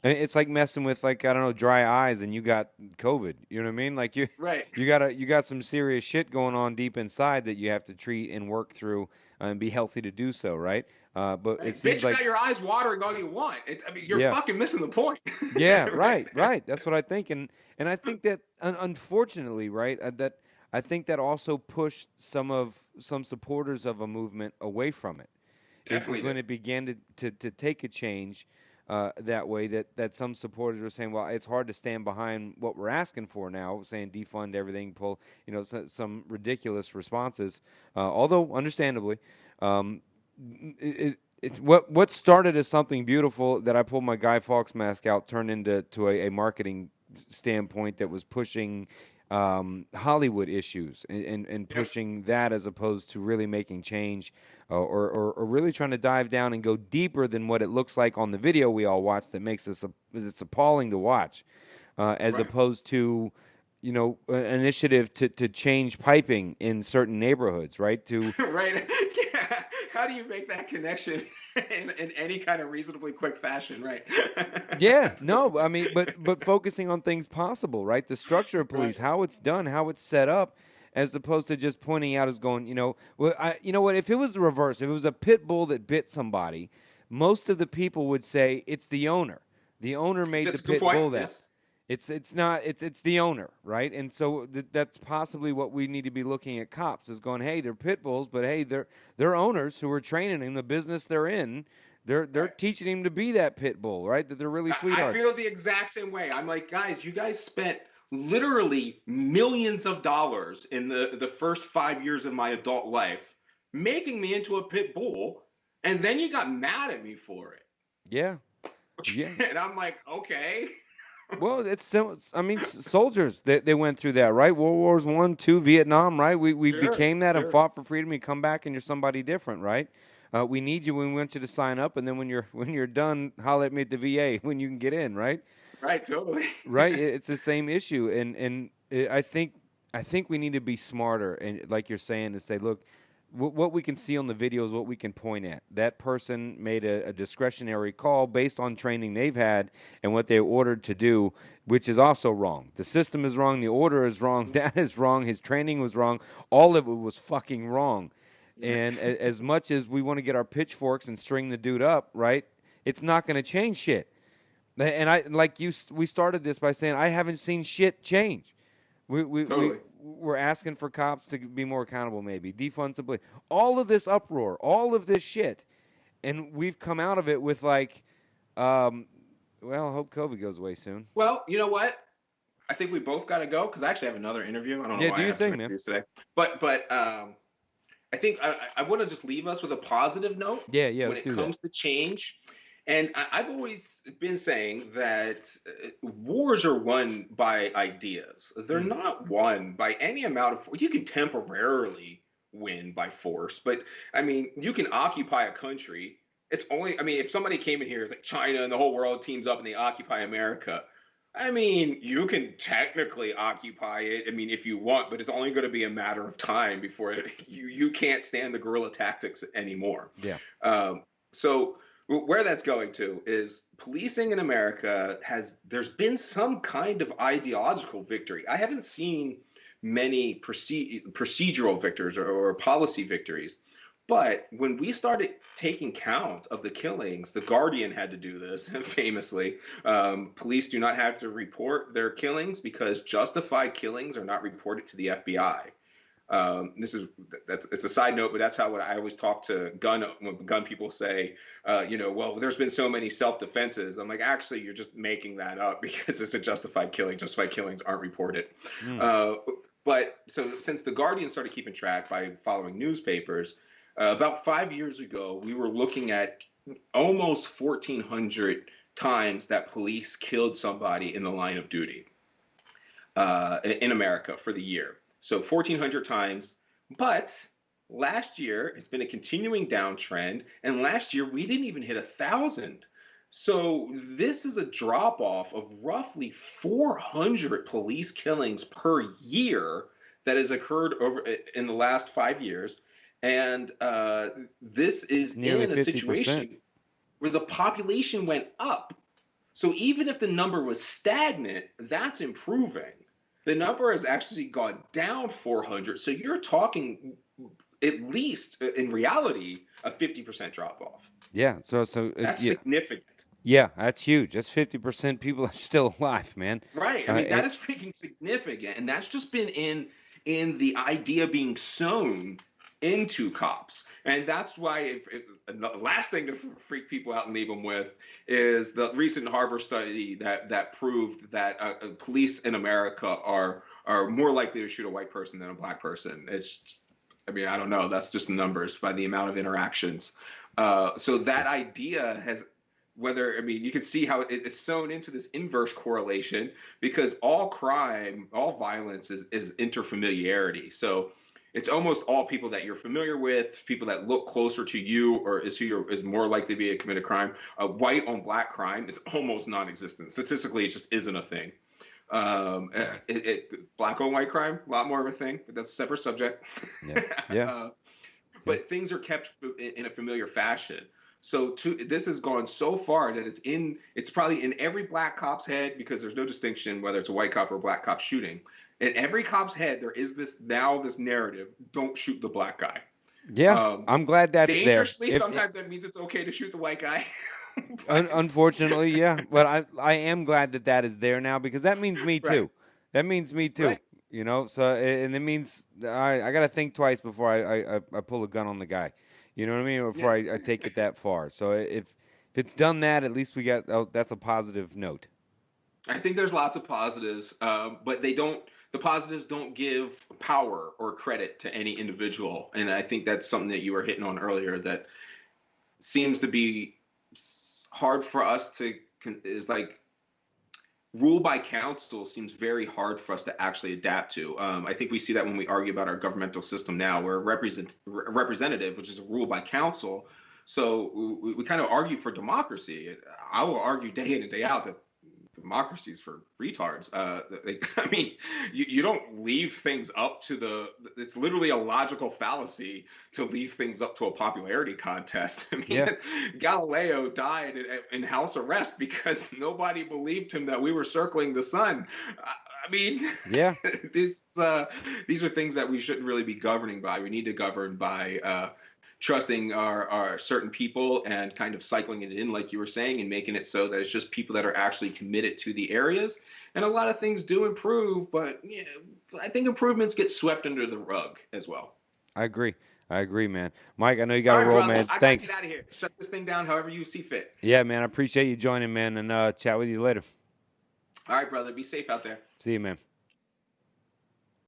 I mean, it's like messing with, like, I don't know, dry eyes and you got COVID. You know what I mean? Like Right. you got some serious shit going on deep inside that you have to treat and work through and be healthy to do so, right? But it Right. Bitch seems like about your eyes watering all you want. I mean, you're yeah. fucking missing the point. Yeah, Right. right, right. That's what I think, and I think that unfortunately, right, that I think that also pushed some supporters of a movement away from it. Is Definitely when did. it began to take a change that way. That some supporters were saying, well, it's hard to stand behind what we're asking for now, saying defund everything, pull, some ridiculous responses. Although understandably, um, it's what started as something beautiful that I pulled my Guy Fawkes mask out turned into a marketing standpoint that was pushing Hollywood issues and Yep. pushing that as opposed to really making change or really trying to dive down and go deeper than what it looks like on the video we all watch that makes us it's appalling to watch as Right. opposed to an initiative to change piping in certain neighborhoods, right? To Right. Yeah. How do you make that connection in any kind of reasonably quick fashion? Right. Yeah, no, I mean, but focusing on things possible, right? The structure of Right. police, how it's done, how it's set up, as opposed to just pointing out as going, well, you know what? If it was the reverse, if it was a pit bull that bit somebody, most of the people would say it's the owner. The owner made the That's a good pit point. bull that. Yes. It's not it's the owner, right? And so that's possibly what we need to be looking at cops is going, hey, they're pit bulls, but hey, they're owners who are training them the business they're in. They're Right. teaching him to be that pit bull, right? That they're really I sweethearts. feel the exact same way. I'm like, guys, you guys spent literally millions of dollars in the first 5 years of my adult life making me into a pit bull, and then you got mad at me for it. Yeah, yeah. And I'm like, okay. Well, I mean, soldiers they went through that, right? World Wars One, Two, Vietnam, right? We Sure, became that and sure. fought for freedom. You come back and you're somebody different, right? We need you when we want you to sign up, and then when you're done, holler at me at the VA when you can get in, right? Right, totally. Right. It's the same issue, and I think we need to be smarter, and like you're saying, to say, look, what we can see on the video is what we can point at. That person made a discretionary call based on training they've had and what they were ordered to do, which is also wrong. The system is wrong. The order is wrong. That is wrong. His training was wrong. All of it was fucking wrong. And as much as we want to get our pitchforks and string the dude up, right? It's not going to change shit. And we started this by saying I haven't seen shit change. Totally. We're asking for cops to be more accountable, maybe defund some police. All of this uproar, all of this shit, and we've come out of it with like, well, I hope COVID goes away soon. Well, you know what? I think we both got to go because I actually have another interview. I don't know Yeah, why do I your have two thing, man. interviews today, but I think I want to just leave us with a positive note Yeah, yeah, when let's it do that. comes to change. And I've always been saying that wars are won by ideas. They're Mm. not won by any amount of force. You can temporarily win by force, but I mean, you can occupy a country. It's only, I mean, if somebody came in here, like China and the whole world teams up and they occupy America, I mean, you can technically occupy it. I mean, if you want, but it's only going to be a matter of time before you can't stand the guerrilla tactics anymore. Yeah. So where that's going to is policing in America there's been some kind of ideological victory. I haven't seen many procedural victories or policy victories. But when we started taking count of the killings, the Guardian had to do this famously. Police do not have to report their killings because justified killings are not reported to the FBI. It's a side note, but that's how I always talk to when gun people say, well, there's been so many self-defenses. I'm like, actually, you're just making that up because it's a justified killing. Justified killings aren't reported. Mm. But so since the Guardian started keeping track by following newspapers, about 5 years ago, we were looking at almost 1,400 times that police killed somebody in the line of duty in America for the year. So 1,400 times. But last year, it's been a continuing downtrend. And last year, we didn't even hit 1,000. So this is a drop off of roughly 400 police killings per year that has occurred over in the last 5 years. And this It's is nearly in a 50%. situation where the population went up. So even if the number was stagnant, that's improving. The number has actually gone down 400. So you're talking at least in reality a 50% drop off. Yeah. That's Yeah. significant. Yeah, that's huge. That's 50% people are still alive, man. Right. I mean, that is freaking significant. And that's just been in the idea being sown into cops. And that's why the last thing to freak people out and leave them with is the recent Harvard study that proved that police in America are more likely to shoot a white person than a black person. It's just, I mean, I don't know. That's just numbers by the amount of interactions. So that idea has whether I mean you can see how it's sewn into this inverse correlation because all crime, all violence is interfamiliarity. So it's almost all people that you're familiar with, people that look closer to you, or is more likely to be a commit a crime. White on black crime is almost non-existent. Statistically, it just isn't a thing. Black on white crime, a lot more of a thing, but that's a separate subject. Yeah. Yeah. But things are kept in a familiar fashion. So this has gone so far that it's probably in every black cop's head because there's no distinction whether it's a white cop or a black cop shooting. In every cop's head, there is this narrative: don't shoot the black guy. Yeah. I'm glad that's there. Dangerously, sometimes that means it's okay to shoot the white guy. Unfortunately, yeah. But I am glad that is there now because that means me too. Right. That means me too. Right. You know, so and it means I got to think twice before I pull a gun on the guy. You know what I mean? Before Yes. I take it that far. So if it's done that, at least we got that's a positive note. I think there's lots of positives, but the positives don't give power or credit to any individual. And I think that's something that you were hitting on earlier that seems to be hard for us is like rule by council seems very hard for us to actually adapt to. I think we see that when we argue about our governmental system now, where representative, which is a rule by council. So we kind of argue for democracy. I will argue day in and day out that democracies for retards. I mean, you don't leave things up to it's literally a logical fallacy to leave things up to a popularity contest. I mean, Yeah. Galileo died in house arrest because nobody believed him that we were circling the sun. I mean, Yeah. these are things that we shouldn't really be governing by. We need to govern by trusting our certain people and kind of cycling it in, like you were saying, and making it so that it's just people that are actually committed to the areas. And a lot of things do improve, but yeah, I think improvements get swept under the rug as well. I agree, man. Mike, I know you got All to right, roll, brother. man. I gotta Thanks. get out of here. Shut this thing down however you see fit. Yeah, man. I appreciate you joining, man, and chat with you later. All right, brother. Be safe out there. See you, man.